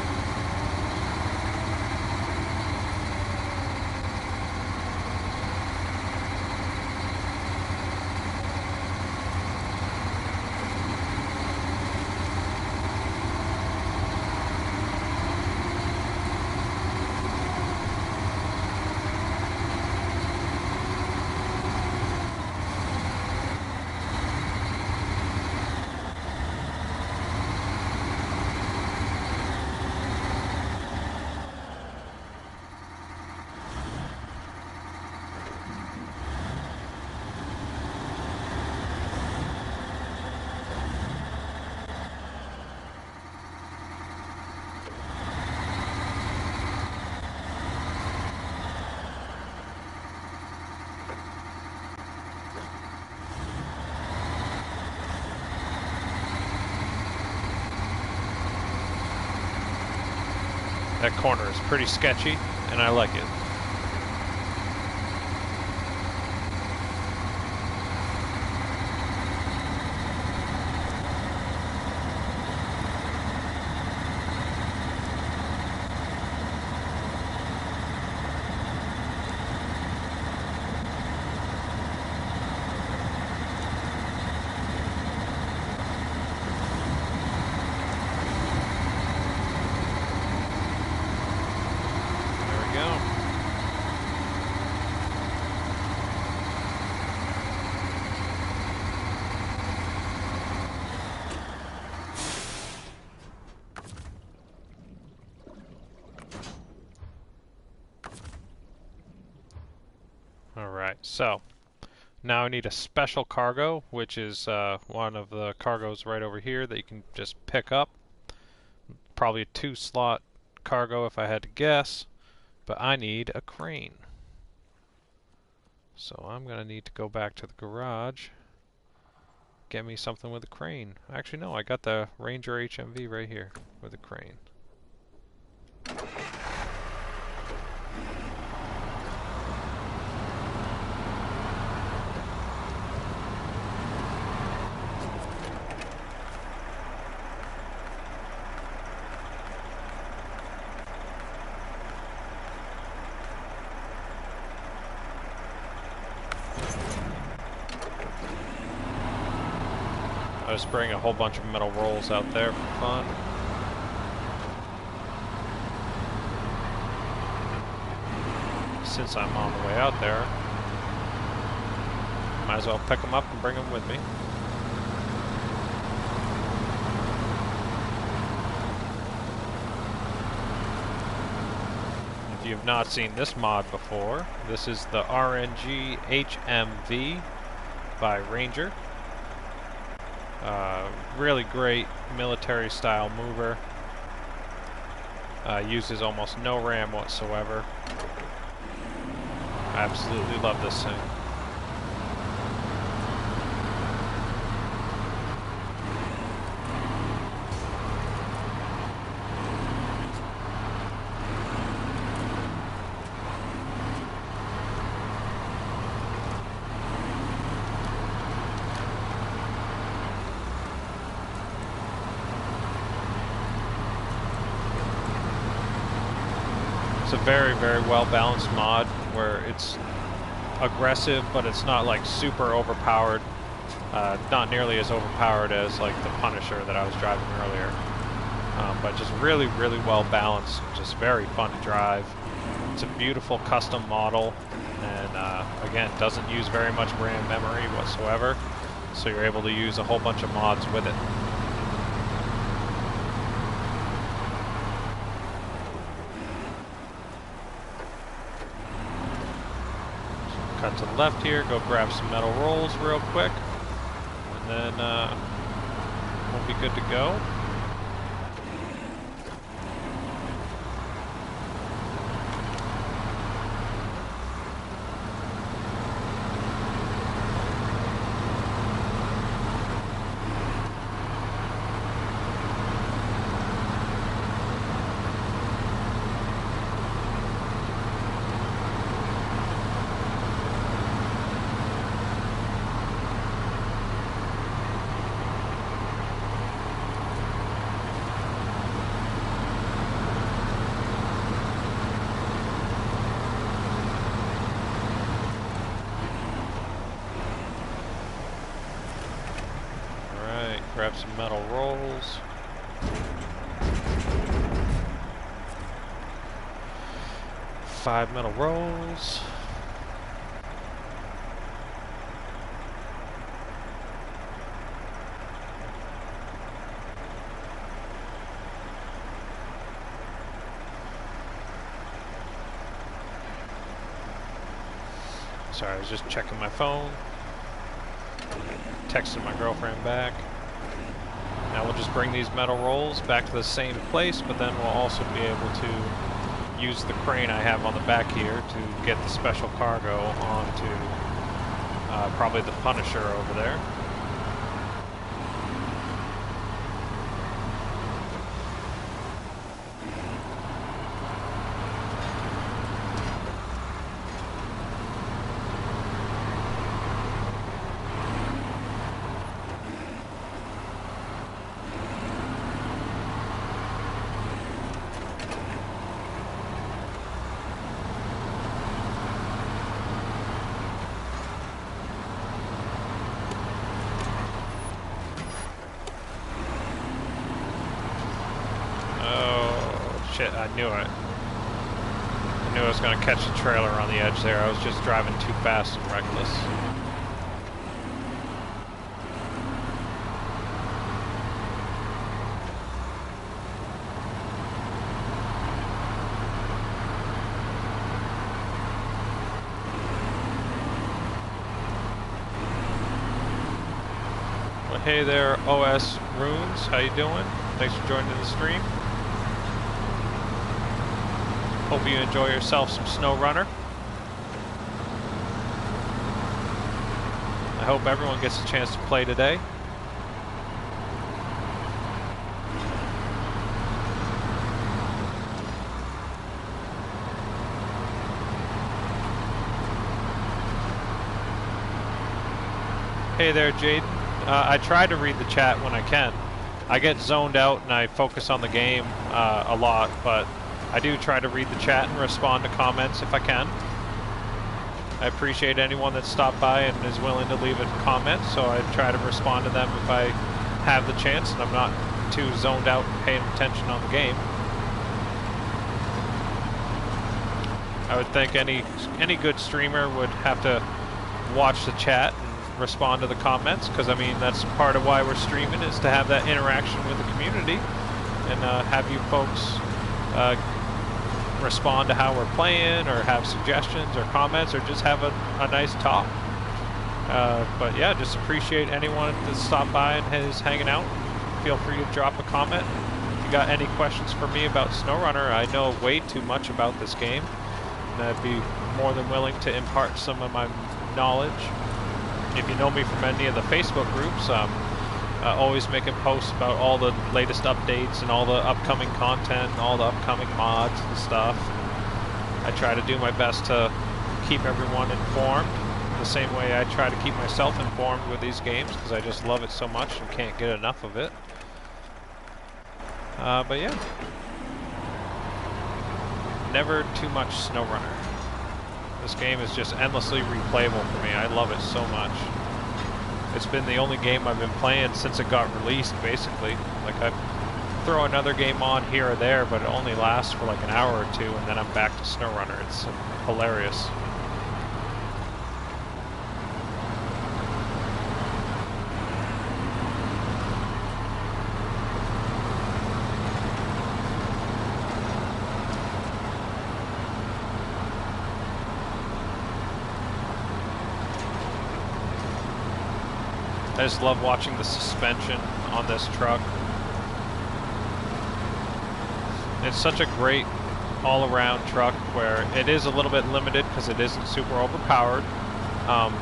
That corner is pretty sketchy, and I like it. Alright, so now I need a special cargo, which is one of the cargoes right over here that you can just pick up. Probably a 2-slot cargo if I had to guess, but I need a crane. So I'm going to need to go back to the garage, get me something with a crane. Actually, no, I got the Ranger HMV right here with a crane. I was spraying a whole bunch of metal rolls out there for fun. Since I'm on the way out there, might as well pick them up and bring them with me. If you have not seen this mod before, this is the RNG HMV by Ranger. Really great military style mover. Uses almost no RAM whatsoever. I absolutely love this thing. It's a very, very well balanced mod where it's aggressive, but it's not like super overpowered. Not nearly as overpowered as like the Punisher that I was driving earlier. But just really, really well balanced. Just very fun to drive. It's a beautiful custom model, and again, doesn't use very much RAM memory whatsoever. So you're able to use a whole bunch of mods with it. Cut to the left here, go grab some metal rolls real quick, and then we'll be good to go. Grab some metal rolls. Five metal rolls. Sorry, I was just checking my phone. Texting my girlfriend back. Now we'll just bring these metal rolls back to the same place, but then we'll also be able to use the crane I have on the back here to get the special cargo onto probably the Punisher over there. Shit, I knew it. I knew I was going to catch the trailer on the edge there. I was just driving too fast and reckless. Well, hey there, OS Runes. How you doing? Thanks for joining the stream. Hope you enjoy yourself some SnowRunner. I hope everyone gets a chance to play today. Hey there, Jaden. I try to read the chat when I can. I get zoned out and I focus on the game a lot, but I do try to read the chat and respond to comments if I can. I appreciate anyone that stopped by and is willing to leave a comment, so I try to respond to them if I have the chance and I'm not too zoned out and paying attention on the game. I would think any good streamer would have to watch the chat and respond to the comments, because I mean that's part of why we're streaming, is to have that interaction with the community and have you folks respond to how we're playing, or have suggestions or comments, or just have a nice talk. But yeah, just appreciate anyone that stopped by and is hanging out. Feel free to drop a comment. If you got any questions for me about SnowRunner, I know way too much about this game, and I'd be more than willing to impart some of my knowledge. If you know me from any of the Facebook groups, always making posts about all the latest updates and all the upcoming content and all the upcoming mods and stuff. I try to do my best to keep everyone informed the same way I try to keep myself informed with these games, because I just love it so much and can't get enough of it. But yeah, never too much SnowRunner. This game is just endlessly replayable for me. I love it so much. It's been the only game I've been playing since it got released, basically. Like, I throw another game on here or there, but it only lasts for like an hour or two, and then I'm back to SnowRunner. It's hilarious. I just love watching the suspension on this truck. It's such a great all-around truck where it is a little bit limited because it isn't super overpowered,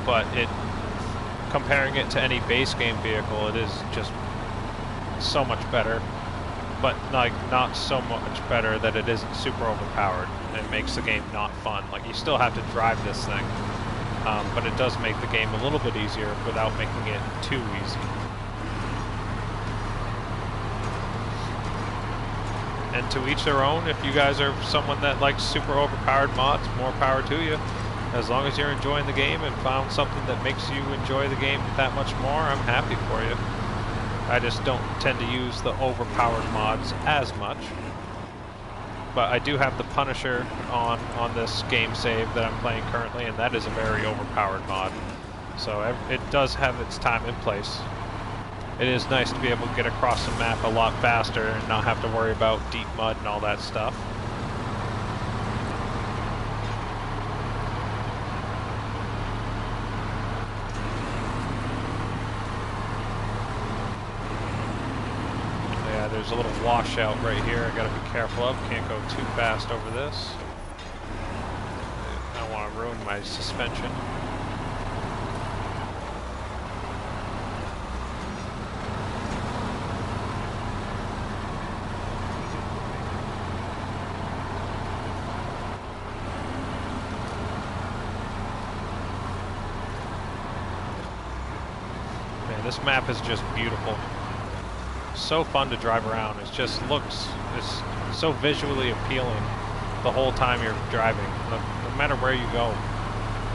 but comparing it to any base game vehicle, it is just so much better, but like not so much better that it isn't super overpowered. It makes the game not fun. Like, you still have to drive this thing. But it does make the game a little bit easier without making it too easy. And to each their own. If you guys are someone that likes super overpowered mods, more power to you. As long as you're enjoying the game and found something that makes you enjoy the game that much more, I'm happy for you. I just don't tend to use the overpowered mods as much. But I do have the Punisher on this game save that I'm playing currently, and that is a very overpowered mod. So it does have its time and place. It is nice to be able to get across the map a lot faster and not have to worry about deep mud and all that stuff. There's a little washout right here I gotta be careful of. Can't go too fast over this. I don't want to ruin my suspension. Man, this map is just beautiful. So fun to drive around. It just looks, it's so visually appealing the whole time you're driving, no matter where you go.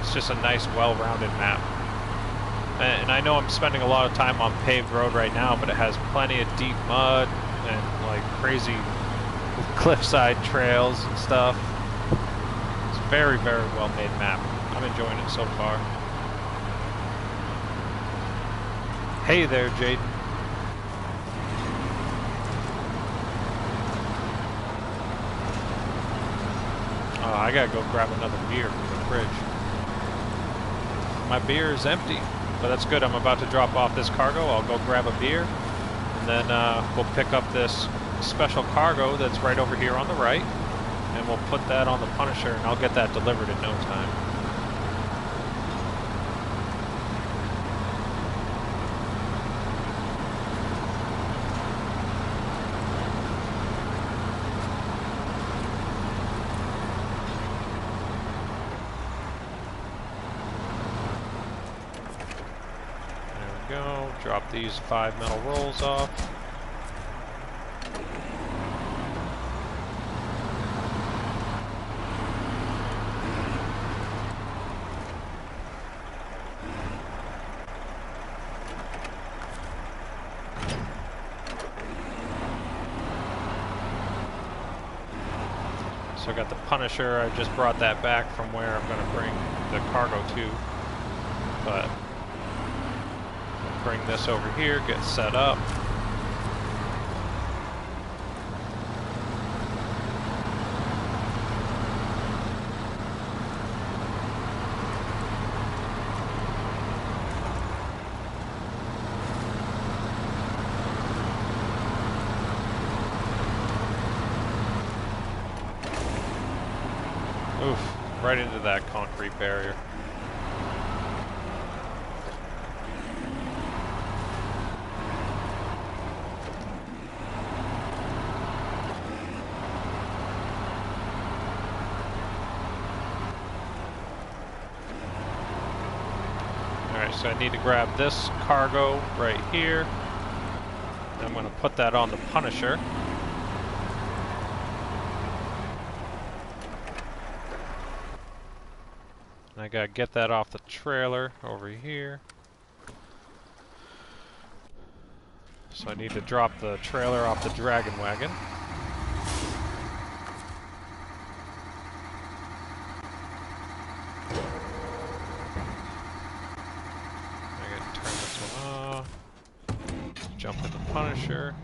It's just a nice, well-rounded map. And I know I'm spending a lot of time on paved road right now, but it has plenty of deep mud and like crazy cliffside trails and stuff. It's a very, very well made map. I'm enjoying it so far. Hey there, Jaden. Oh, I gotta go grab another beer from the fridge. My beer is empty, but that's good. I'm about to drop off this cargo. I'll go grab a beer, and then we'll pick up this special cargo that's right over here on the right, and we'll put that on the Punisher, and I'll get that delivered in no time. Go, drop these 5 metal rolls off. So I got the Punisher, I just brought that back from where I'm going to bring the cargo to, but bring this over here, get set up. Oof, right into that concrete barrier. So I need to grab this cargo right here. I'm going to put that on the Punisher. And I got to get that off the trailer over here. So I need to drop the trailer off the Dragon Wagon. Jump in the Punisher.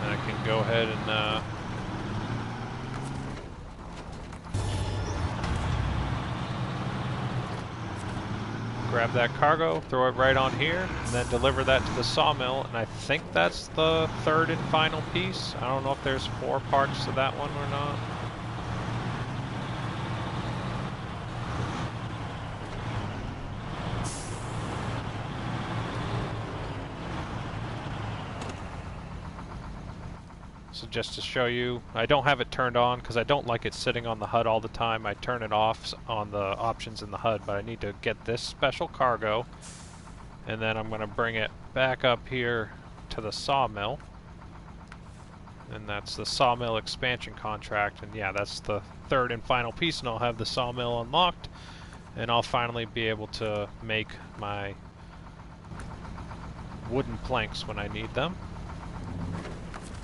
And I can go ahead and grab that cargo, throw it right on here, and then deliver that to the sawmill, and I think that's the third and final piece. I don't know if there's 4 parts to that one or not. So just to show you, I don't have it turned on because I don't like it sitting on the HUD all the time. I turn it off on the options in the HUD, but I need to get this special cargo, and then I'm going to bring it back up here to the sawmill. And that's the sawmill expansion contract, and yeah, that's the third and final piece, and I'll have the sawmill unlocked, and I'll finally be able to make my wooden planks when I need them.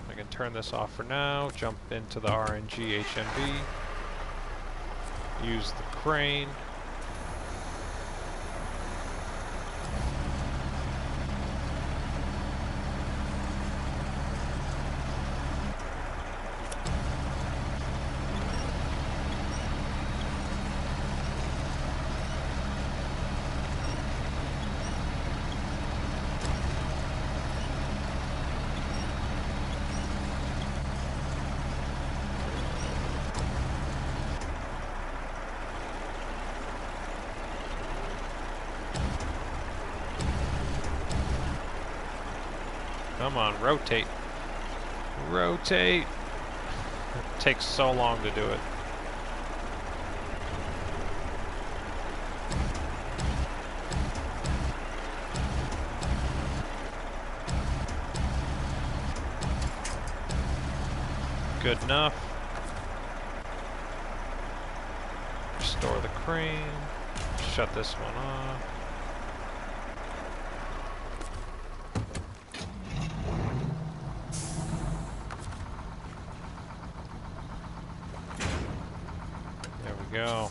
I can turn this off for now, jump into the RNG HMV, use the crane. Come on, rotate. Rotate. It takes so long to do it. Good enough. crane. Shut this one off. There we go.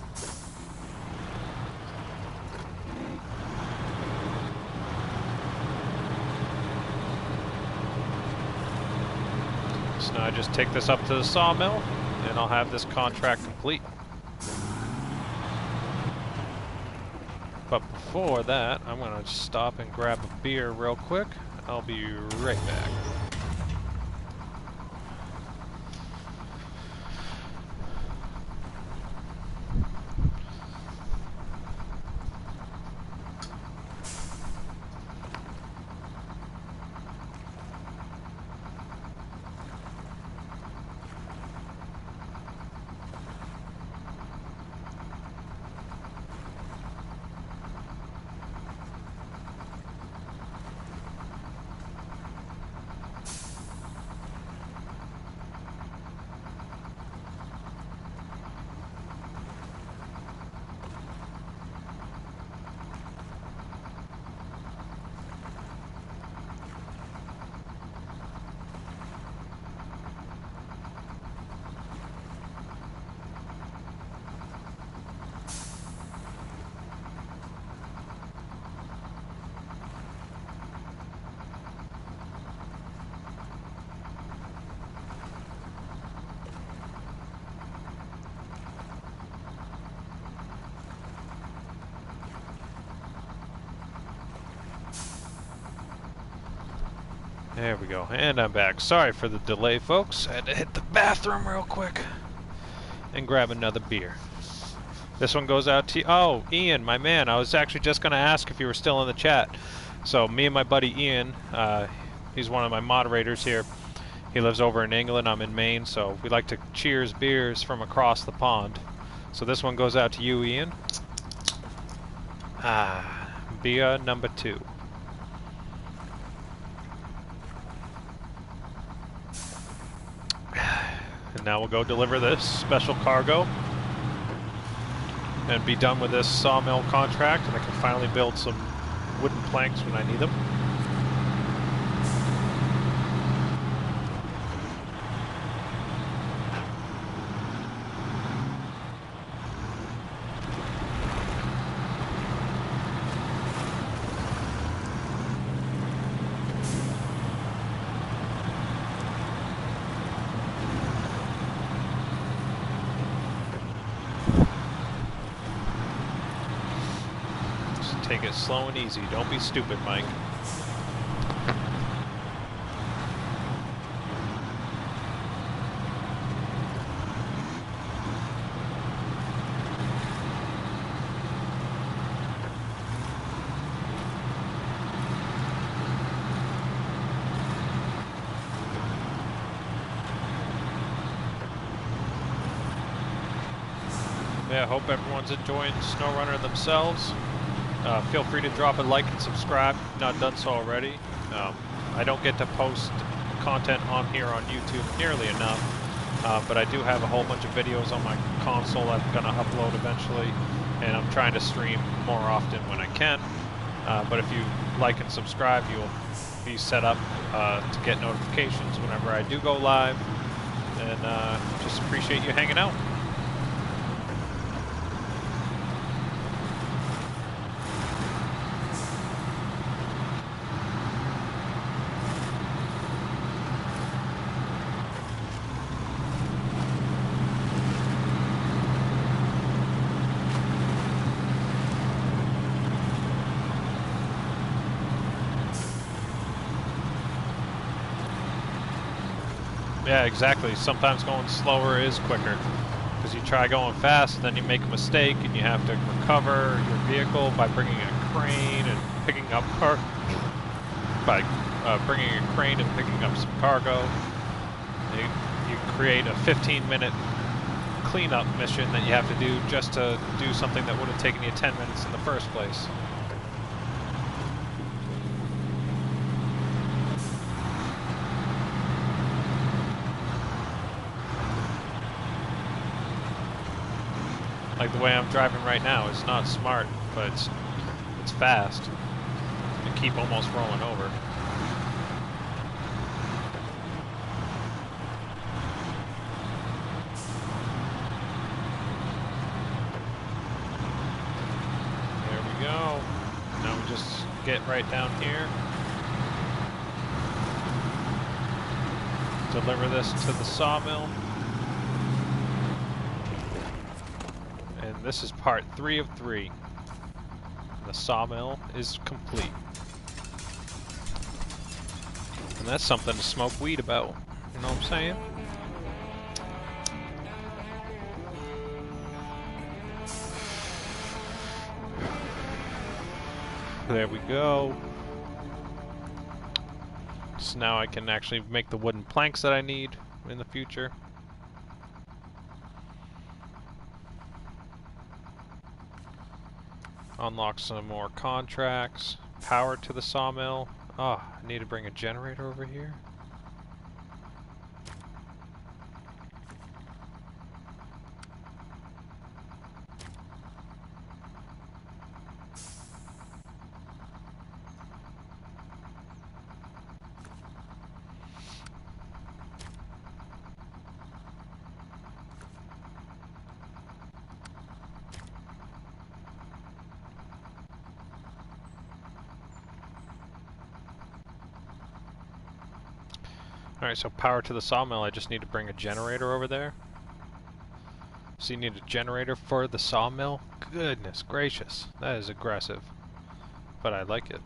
So now I just take this up to the sawmill, and I'll have this contract complete. But before that, I'm gonna stop and grab a beer real quick. I'll be right back. There we go, and I'm back. Sorry for the delay, folks. I had to hit the bathroom real quick and grab another beer. This one goes out to... Oh, Ian, my man. I was actually just going to ask if you were still in the chat. So, me and my buddy Ian, he's one of my moderators here. He lives over in England. I'm in Maine, so we like to cheers beers from across the pond. So this one goes out to you, Ian. Beer number 2. And now we'll go deliver this special cargo and be done with this sawmill contract, and I can finally build some wooden planks when I need them. Take it slow and easy. Don't be stupid, Mike. Yeah, I hope everyone's enjoying SnowRunner themselves. Feel free to drop a like and subscribe if you've not done so already. I don't get to post content on here on YouTube nearly enough, but I do have a whole bunch of videos on my console I'm going to upload eventually, and I'm trying to stream more often when I can. But if you like and subscribe, you'll be set up to get notifications whenever I do go live, and just appreciate you hanging out. Yeah, exactly. Sometimes going slower is quicker, because you try going fast, and then you make a mistake, and you have to recover your vehicle by bringing a crane and picking up bringing a crane and picking up some cargo. You create a 15-minute cleanup mission that you have to do just to do something that would have taken you 10 minutes in the first place. Like the way I'm driving right now, it's not smart, but it's fast. I keep almost rolling over. There we go. Now we just get right down here. Deliver this to the sawmill. And this is part 3 of 3. The sawmill is complete. And that's something to smoke weed about. You know what I'm saying? There we go. So now I can actually make the wooden planks that I need in the future. Unlock some more contracts. Power to the sawmill. Oh, I need to bring a generator over here. Alright, so power to the sawmill, I just need to bring a generator over there. So you need a generator for the sawmill? Goodness gracious, that is aggressive. But I like it.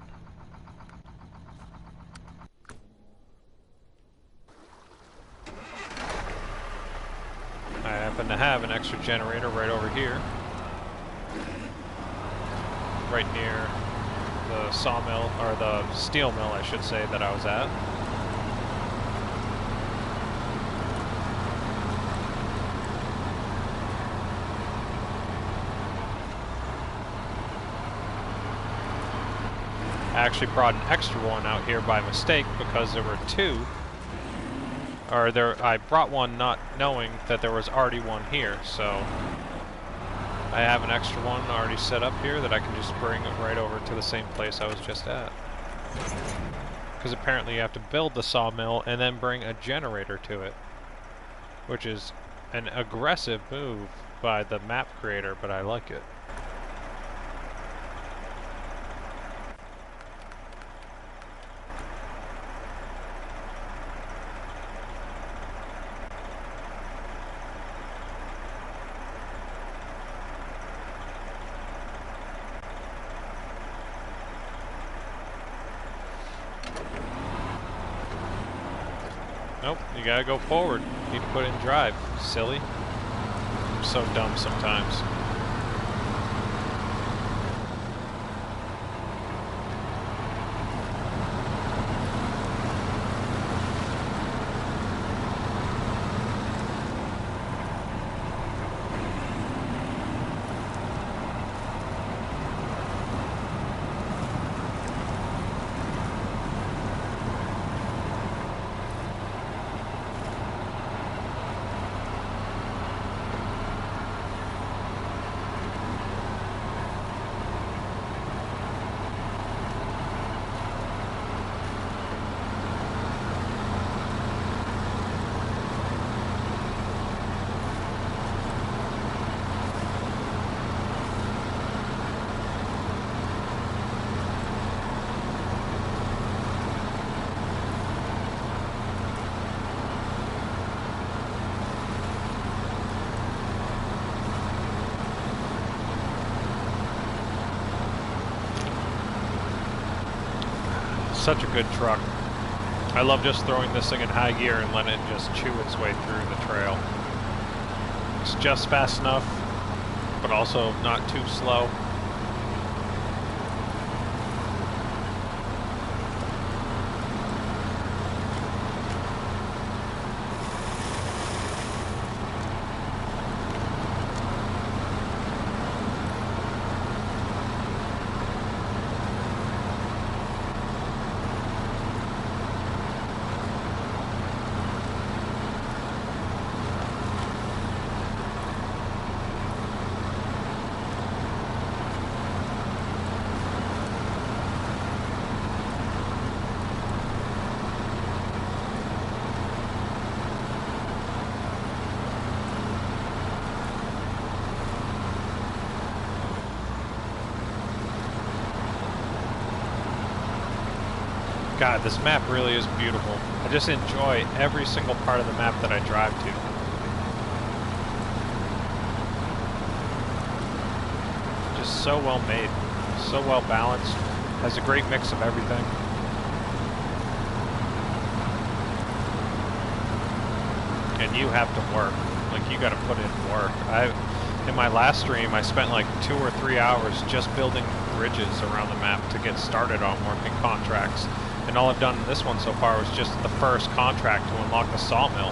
I happen to have an extra generator right over here. Right near the sawmill, or the steel mill I should say, that I was at. I actually brought an extra one out here by mistake because there were two. I brought one not knowing that there was already one here, so I have an extra one already set up here that I can just bring it right over to the same place I was just at. Because apparently you have to build the sawmill and then bring a generator to it, which is an aggressive move by the map creator, but I like it. Nope, you gotta go forward. You need to put it in drive, silly. I'm so dumb sometimes. Such a good truck. I love just throwing this thing in high gear and letting it just chew its way through the trail. It's just fast enough, but also not too slow. God, this map really is beautiful. I just enjoy every single part of the map that I drive to. Just so well made, so well balanced, has a great mix of everything. And you have to work, like you gotta put in work. In my last stream, I spent like 2 or 3 hours just building bridges around the map to get started on working contracts. And all I've done in this one so far was just the first contract to unlock the Sawmill.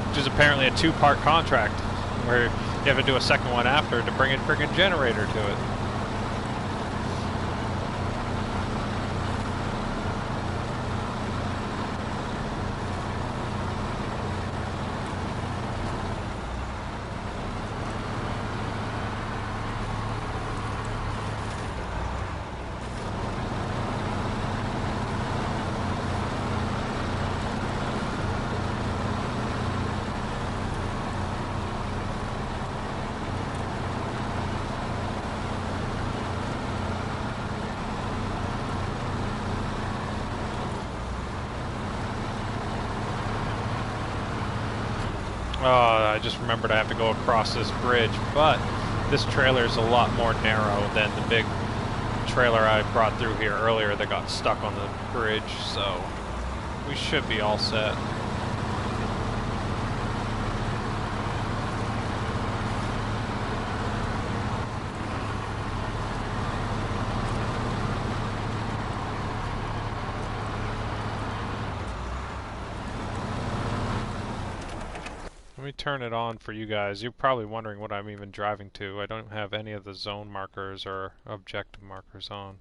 Which is apparently a 2-part contract, where you have to do a second one after to bring a friggin' generator to it. I just remembered I have to go across this bridge, but this trailer is a lot more narrow than the big trailer I brought through here earlier that got stuck on the bridge, so we should be all set. Let me turn it on for you guys. You're probably wondering what I'm even driving to. I don't have any of the zone markers or objective markers on.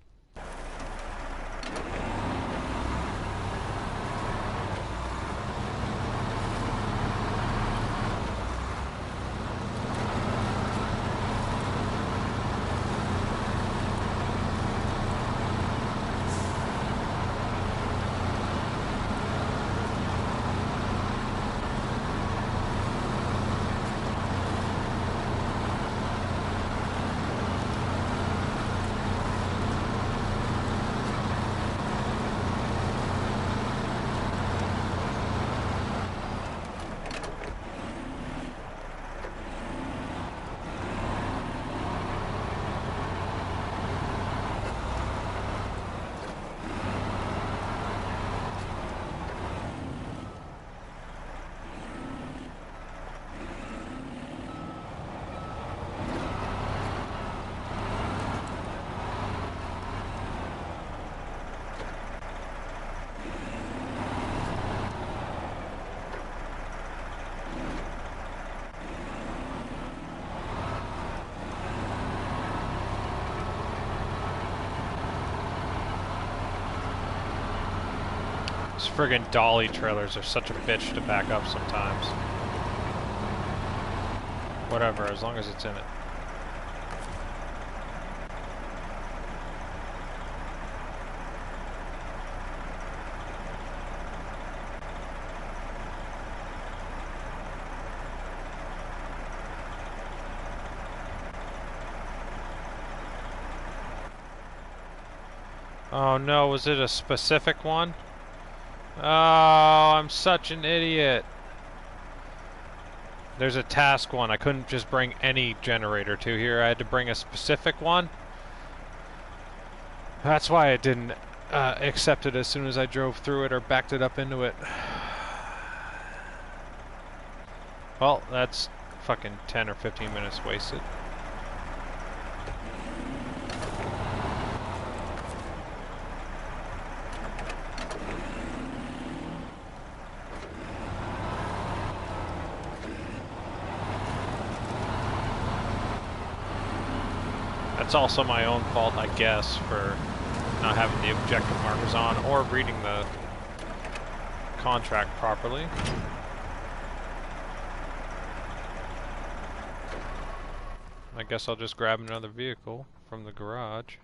These friggin' dolly trailers are such a bitch to back up sometimes. Whatever, as long as it's in it. Oh no, was it a specific one? Oh, I'm such an idiot. There's a task one. I couldn't just bring any generator to here. I had to bring a specific one. That's why I didn't accept it as soon as I drove through it or backed it up into it. Well, that's fucking 10 or 15 minutes wasted. It's also my own fault, I guess, for not having the objective markers on or reading the contract properly. I guess I'll just grab another vehicle from the garage.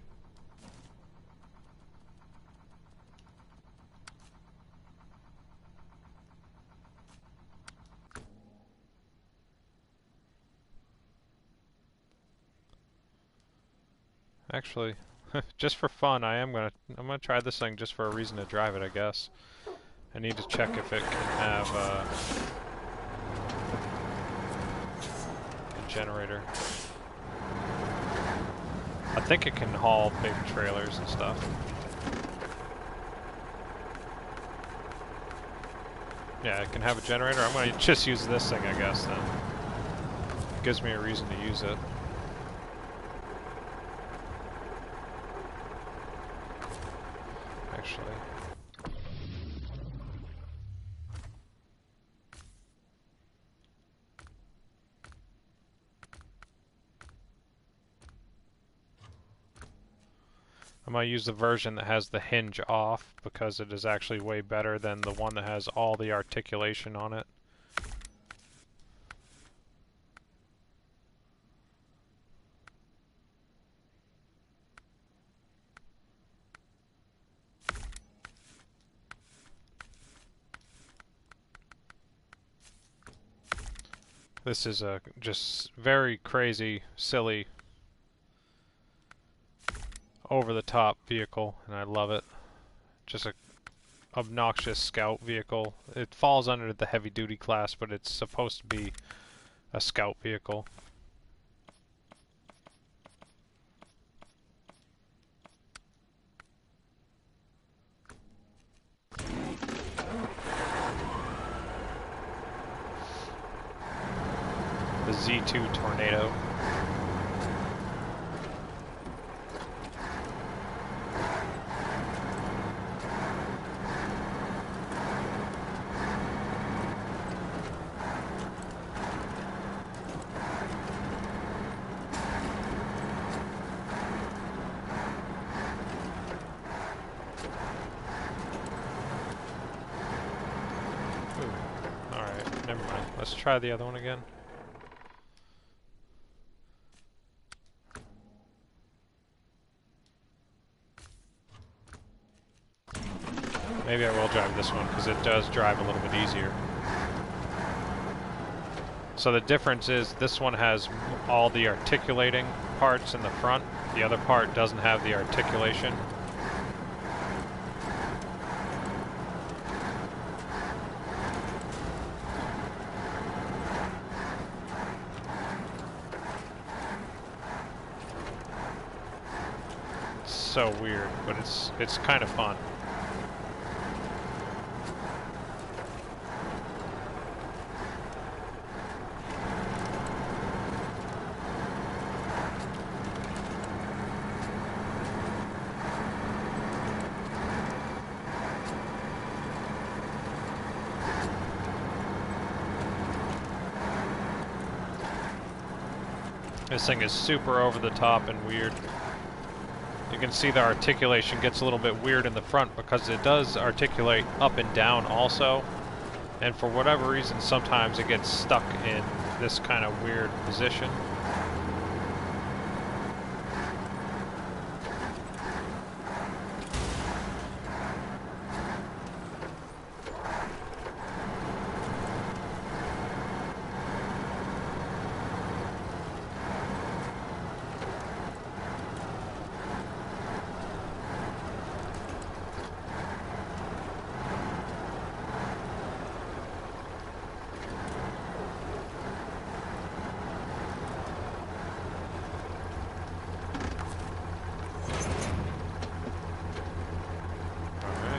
Actually, Just for fun, I'm gonna try this thing just for a reason to drive it, I guess. I need to check if it can have a generator. I think it can haul big trailers and stuff. Yeah, it can have a generator. I'm gonna just use this thing, I guess, then. Gives me a reason to use it. Actually. I might use the version that has the hinge off because it is actually way better than the one that has all the articulation on it. This is a just very crazy, silly, over-the-top vehicle, and I love it. Just a obnoxious scout vehicle. It falls under the heavy-duty class, but it's supposed to be a scout vehicle. The Z2 Tornado. Alright, never mind. Let's try the other one again. Maybe I will drive this one because it does drive a little bit easier. So the difference is this one has all the articulating parts in the front. The other part doesn't have the articulation. It's so weird, but it's kind of fun. This thing is super over the top and weird. You can see the articulation gets a little bit weird in the front because it does articulate up and down also. And for whatever reason, sometimes it gets stuck in this kind of weird position.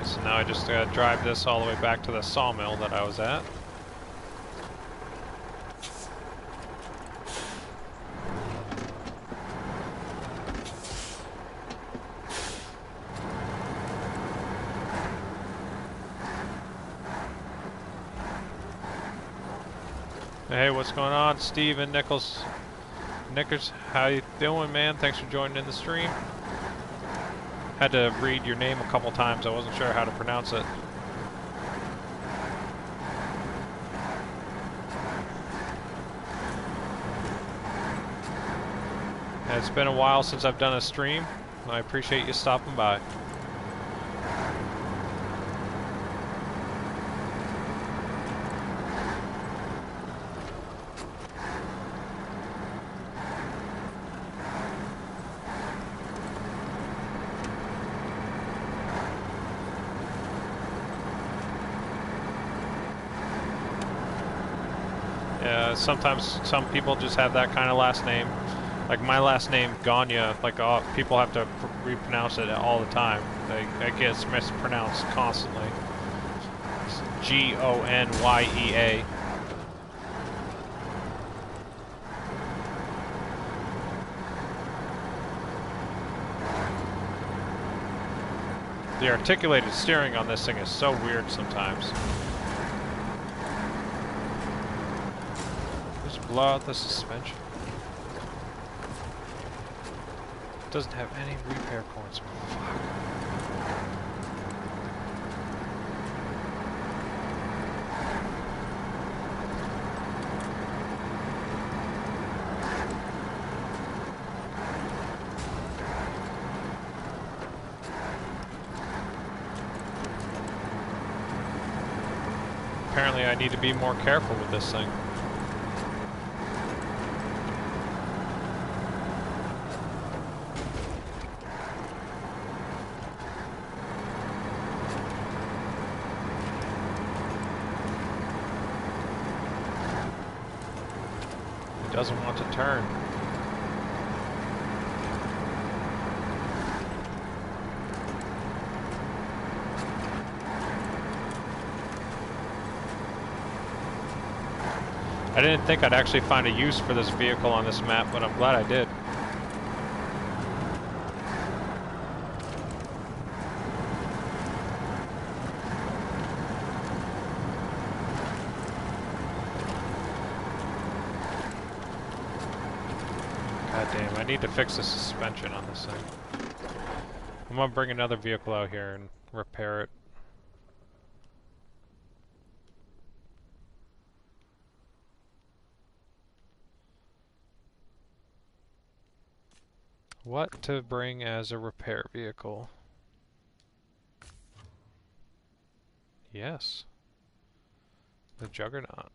So now I just gotta drive this all the way back to the sawmill that I was at. Hey, what's going on? Steve and Nichols. Nickers, how you doing, man? Thanks for joining in the stream. Had to read your name a couple times. I wasn't sure how to pronounce it. And it's been a while since I've done a stream. I appreciate you stopping by. Sometimes some people just have that kind of last name. Like my last name, Ganya, like people have to repronounce it all the time. It gets mispronounced constantly. It's Gonyea. The articulated steering on this thing is so weird sometimes. Just blow out the suspension. It doesn't have any repair points. Fuck. Apparently I need to be more careful with this thing. It doesn't want to turn. I didn't think I'd actually find a use for this vehicle on this map, but I'm glad I did. God damn, I need to fix the suspension on this thing. I'm gonna bring another vehicle out here and repair it. What to bring as a repair vehicle? Yes. The Juggernaut.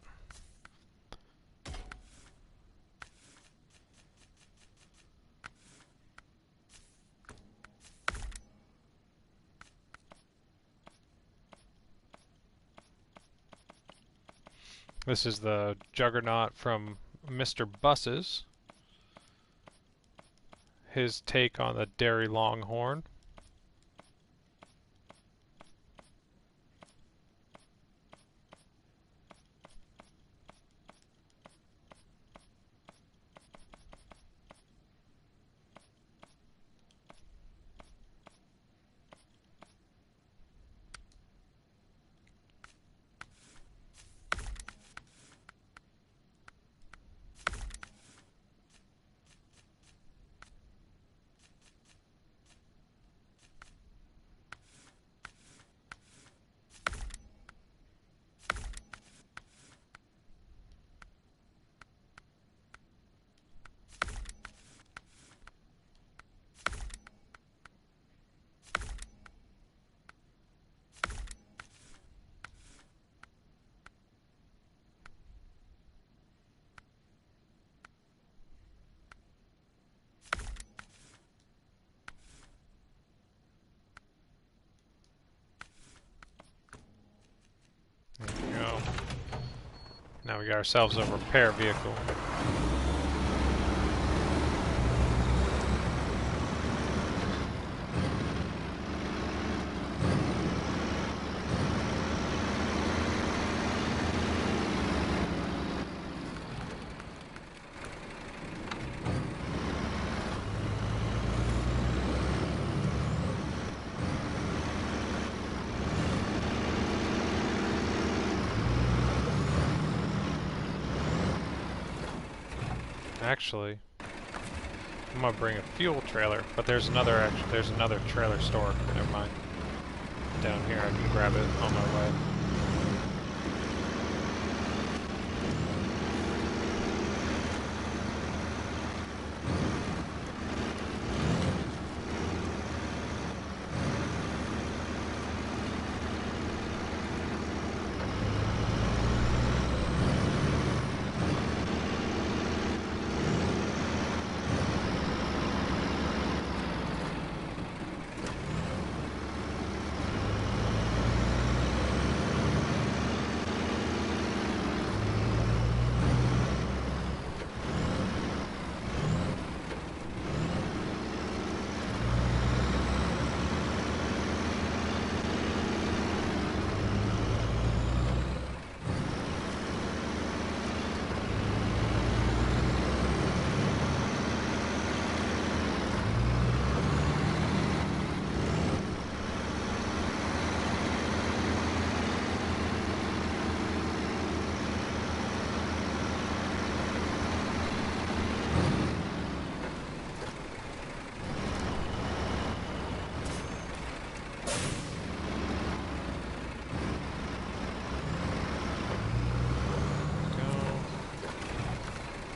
This is the Juggernaut from Mr. Buses. His take on the Dairy Longhorn. Now we got ourselves a repair vehicle. Actually, I'm gonna bring a fuel trailer, but there's another trailer store. Never mind. Down here, I can grab it on my way.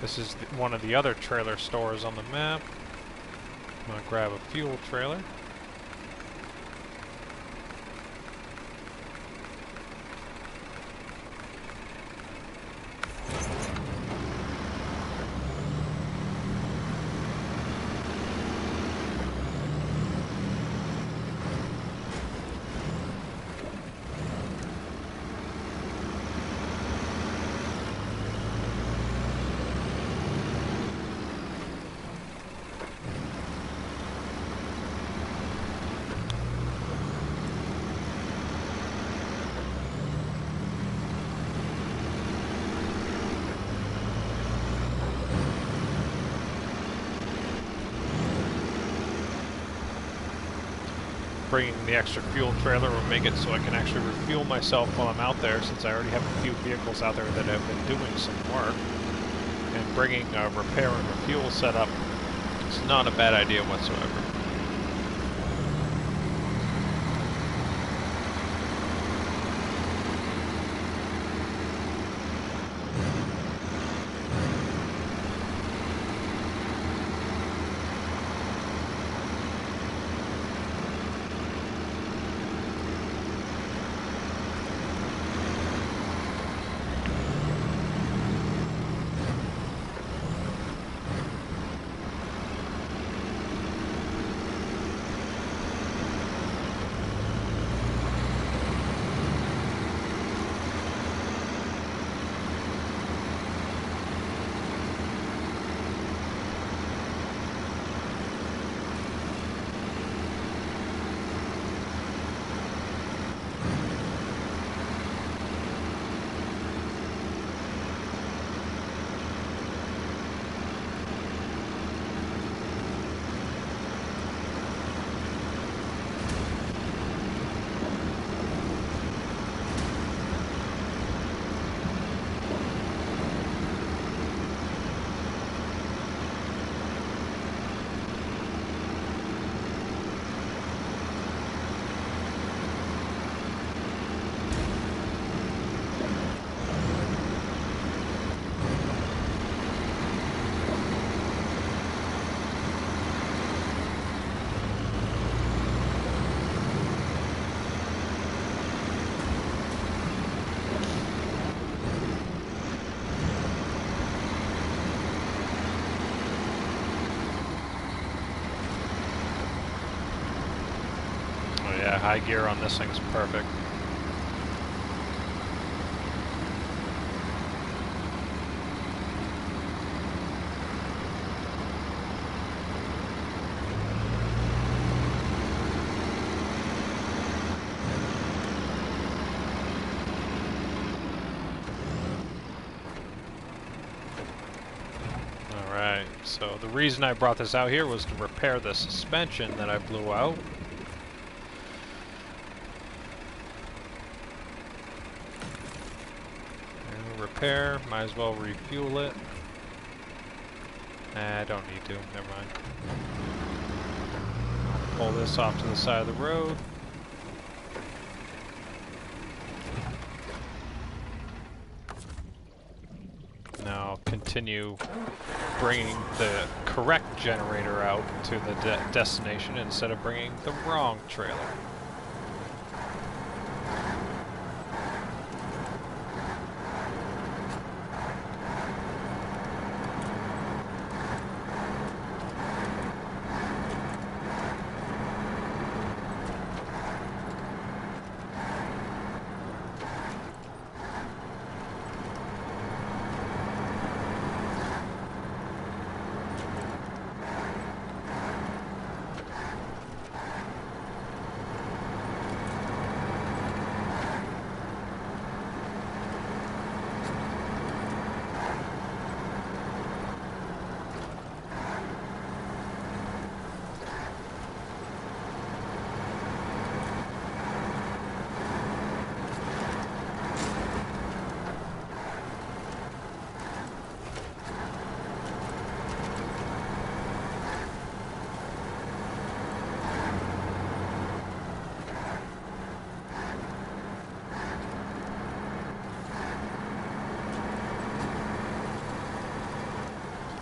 This is one of the other trailer stores on the map. I'm gonna grab a fuel trailer. Bringing the extra fuel trailer will make it so I can actually refuel myself while I'm out there, since I already have a few vehicles out there that have been doing some work. And bringing a repair and refuel setup is not a bad idea whatsoever. Yeah, high gear on this thing's perfect. Alright, so the reason I brought this out here was to repair the suspension that I blew out. Repair, might as well refuel it. I don't need to, never mind. Pull this off to the side of the road. Now continue bringing the correct generator out to the destination instead of bringing the wrong trailer.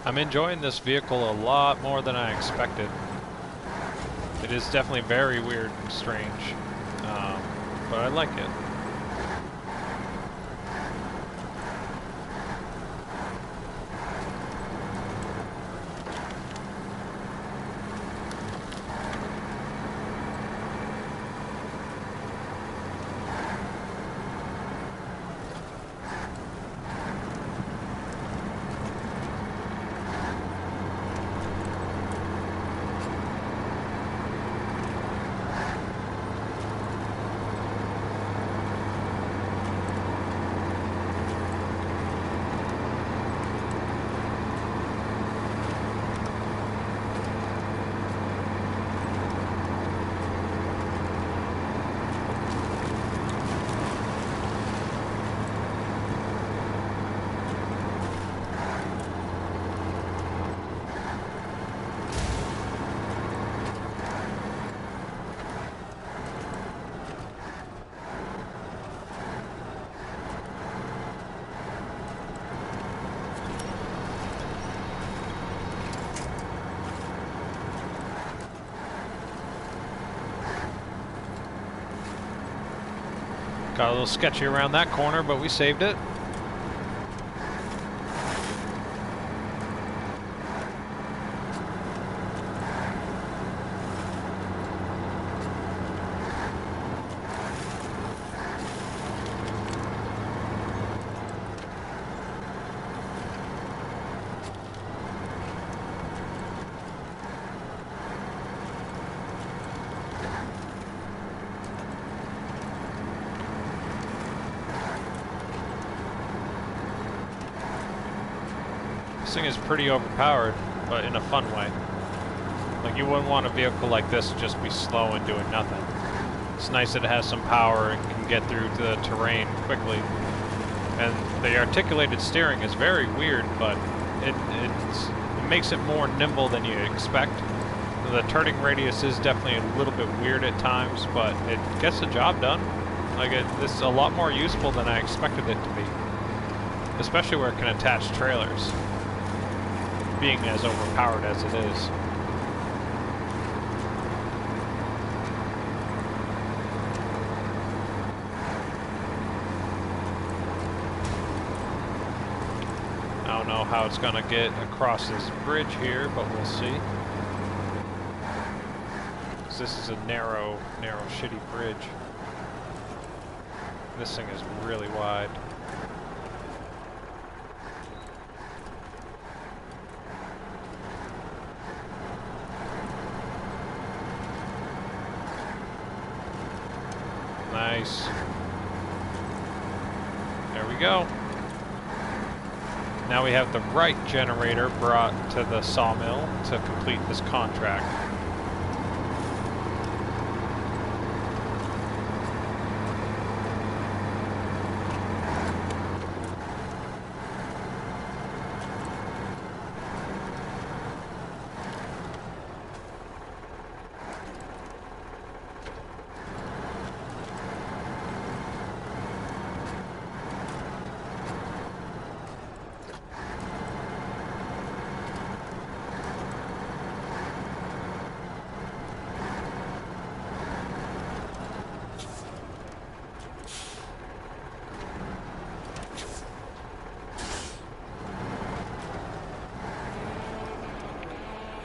I'm enjoying this vehicle a lot more than I expected. It is definitely very weird and strange, but I like it. Got a little sketchy around that corner, but we saved it. This thing is pretty overpowered, but in a fun way. Like, you wouldn't want a vehicle like this to just be slow and doing nothing. It's nice that it has some power and can get through the terrain quickly. And the articulated steering is very weird, but it makes it more nimble than you expect. The turning radius is definitely a little bit weird at times, but it gets the job done. Like, this is a lot more useful than I expected it to be. Especially where it can attach trailers, being as overpowered as it is. I don't know how it's gonna get across this bridge here, but we'll see. 'Cause this is a narrow, shitty bridge. This thing is really wide. Nice. There we go. Now we have the right generator brought to the sawmill to complete this contract.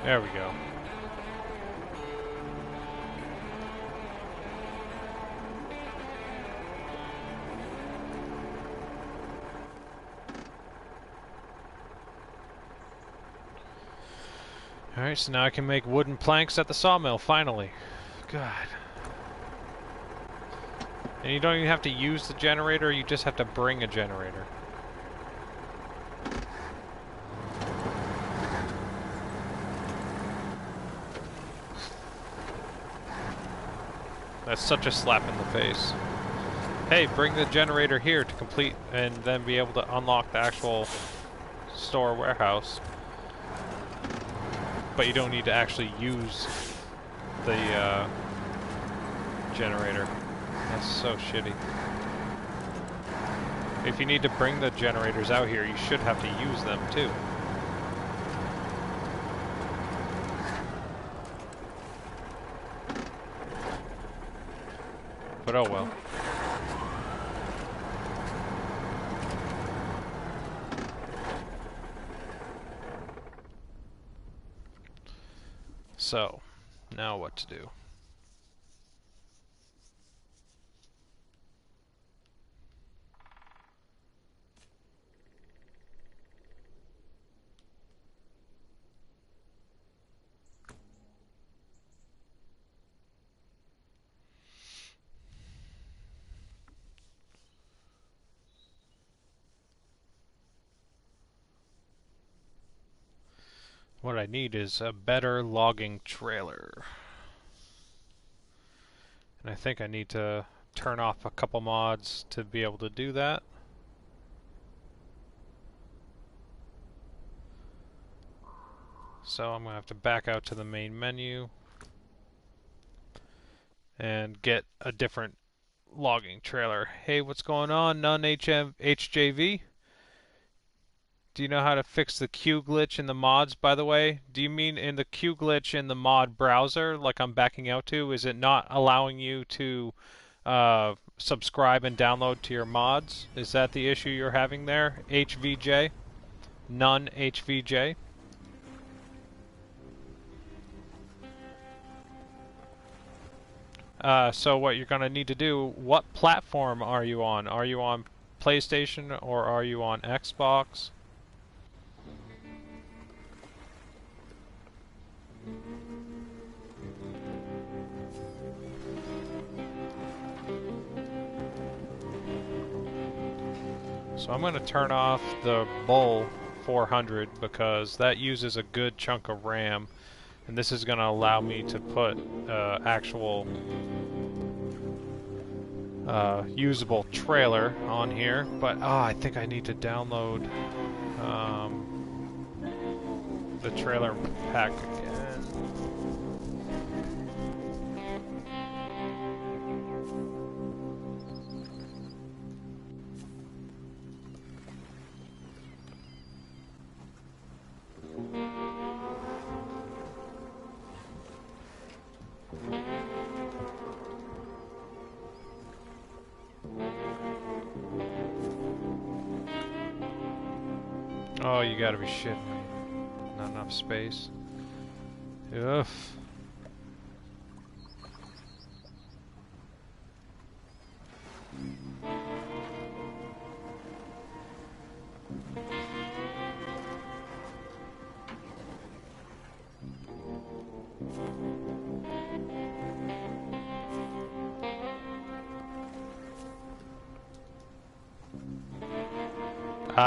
There we go. Alright, so now I can make wooden planks at the sawmill, finally. God. And you don't even have to use the generator, you just have to bring a generator. That's such a slap in the face. Hey, bring the generator here to complete and then be able to unlock the actual store warehouse. But you don't need to actually use the generator. That's so shitty. If you need to bring the generators out here, you should have to use them too. but oh well. So, now what to do? What I need is a better logging trailer. And I think I need to turn off a couple mods to be able to do that. So I'm going to have to back out to the main menu and get a different logging trailer. Hey, what's going on? HJV? Do you know how to fix the queue glitch in the mods, by the way? Do you mean in the queue glitch in the mod browser, like I'm backing out to? Is it not allowing you to subscribe and download to your mods? Is that the issue you're having there? HVJ? None HVJ? So what you're going to need to do, what platform are you on? Are you on PlayStation or are you on Xbox? So I'm going to turn off the Bull-400 because that uses a good chunk of RAM, and this is going to allow me to put actual usable trailer on here. But I think I need to download the trailer pack again. Oh, you gotta be shitting me. Not enough space. Ugh.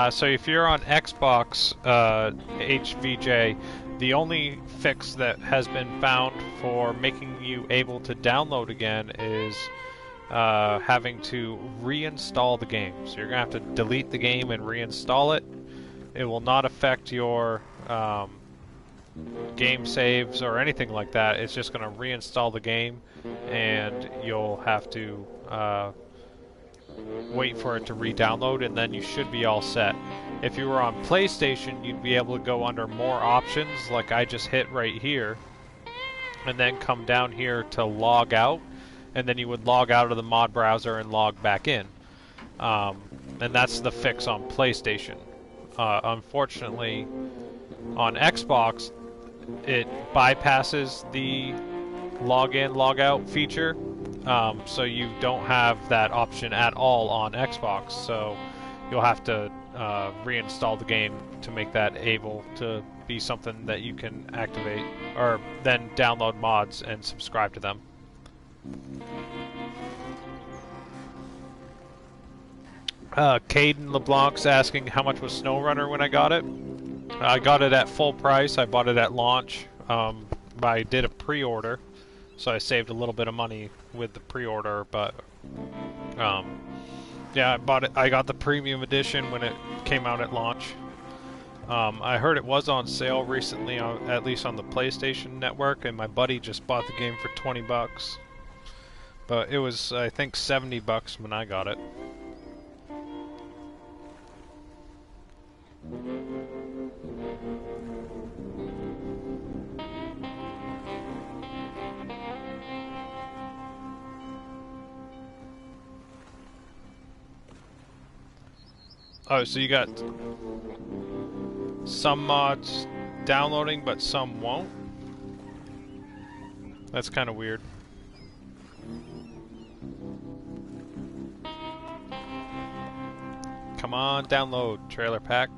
So if you're on Xbox HVJ, the only fix that has been found for making you able to download again is having to reinstall the game. So you're going to have to delete the game and reinstall it. It will not affect your game saves or anything like that. It's just going to reinstall the game, and you'll have to wait for it to re-download, and then you should be all set. If you were on PlayStation, you'd be able to go under more options, like I just hit right here, and then come down here to log out, and then you would log out of the mod browser and log back in. And that's the fix on PlayStation. Unfortunately, on Xbox, it bypasses the log-in, log-out feature. So you don't have that option at all on Xbox, so you'll have to reinstall the game to make that able to be something that you can activate, or then download mods and subscribe to them. Caden LeBlanc's asking how much was SnowRunner when I got it. I got it at full price. I bought it at launch. I did a pre-order, so I saved a little bit of money with the pre-order, but yeah, I bought it. I got the premium edition when it came out at launch. I heard it was on sale recently, at least on the PlayStation Network, and my buddy just bought the game for 20 bucks. But it was, I think, 70 bucks when I got it. Oh, so you got some mods downloading, but some won't? That's kind of weird. Come on, download, trailer pack.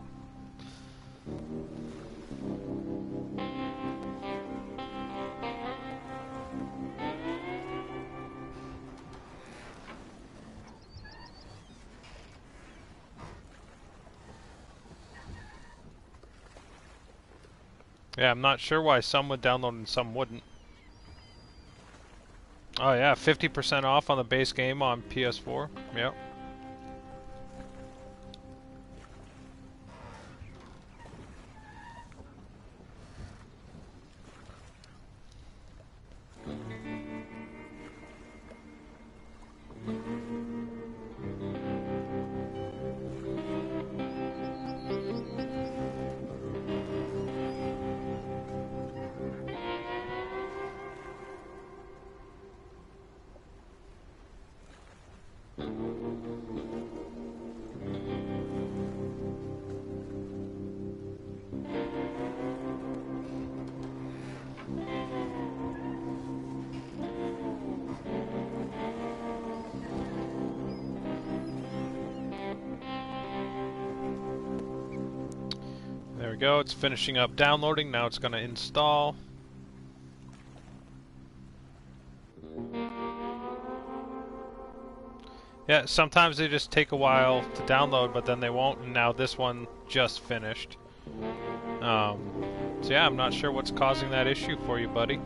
Yeah, I'm not sure why some would download and some wouldn't. Oh yeah, 50% off on the base game on PS4. Yep. There we go, it's finishing up downloading, now it's going to install. Yeah, sometimes they just take a while to download, but then they won't, and now this one just finished. So yeah, I'm not sure what's causing that issue for you, buddy.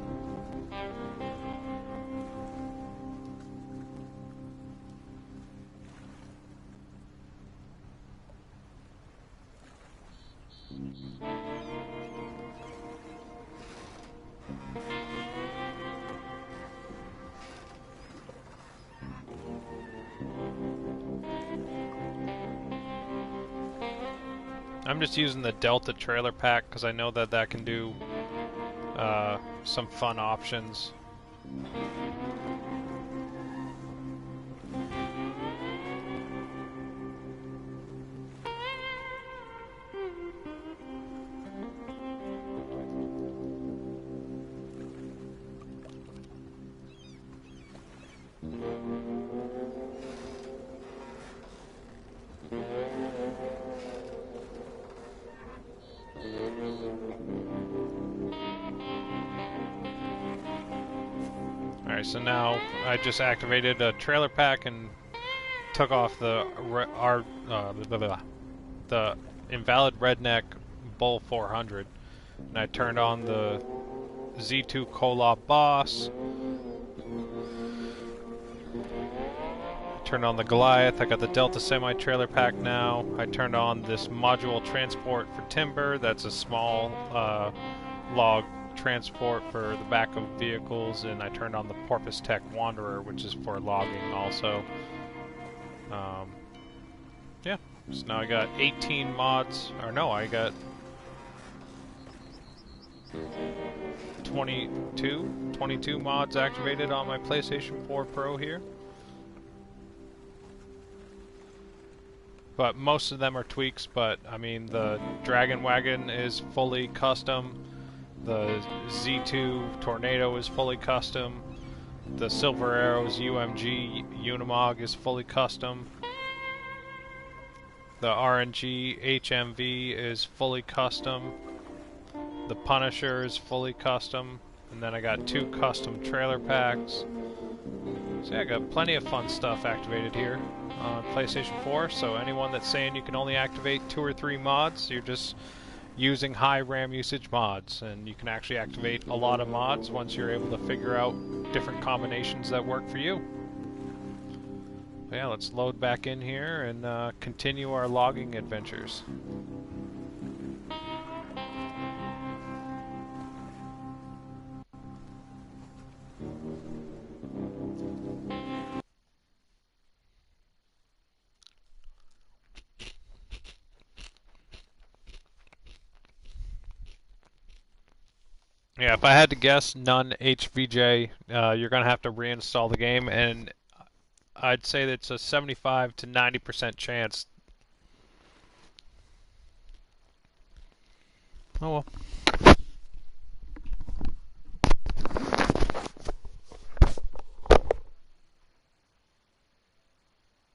I'm just using the Delta trailer pack because I know that that can do some fun options. Alright, so now I just activated a trailer pack and took off the invalid redneck Bull-400, and I turned on the Z2 Coap Boss. Turned on the Goliath. I got the Delta Semi trailer pack now. I turned on this module transport for timber. That's a small log transport for the back of vehicles, and I turned on the Porpoise Tech Wanderer, which is for logging also. Yeah, so now I got 18 mods, or no, I got 22 mods activated on my PlayStation 4 Pro here. But most of them are tweaks, but I mean the Dragon Wagon is fully custom, the Z2 Tornado is fully custom, the Silver Arrows UMG Unimog is fully custom, the RNG HMV is fully custom, the Punisher is fully custom, and then I got 2 custom trailer packs. So yeah, I got plenty of fun stuff activated here on PlayStation 4, so anyone that's saying you can only activate 2 or 3 mods, you're just using high RAM usage mods, and you can actually activate a lot of mods once you're able to figure out different combinations that work for you. But yeah, let's load back in here and continue our logging adventures. Yeah, if I had to guess, none HVJ, you're going to have to reinstall the game, and I'd say that it's a 75 to 90% chance Oh well.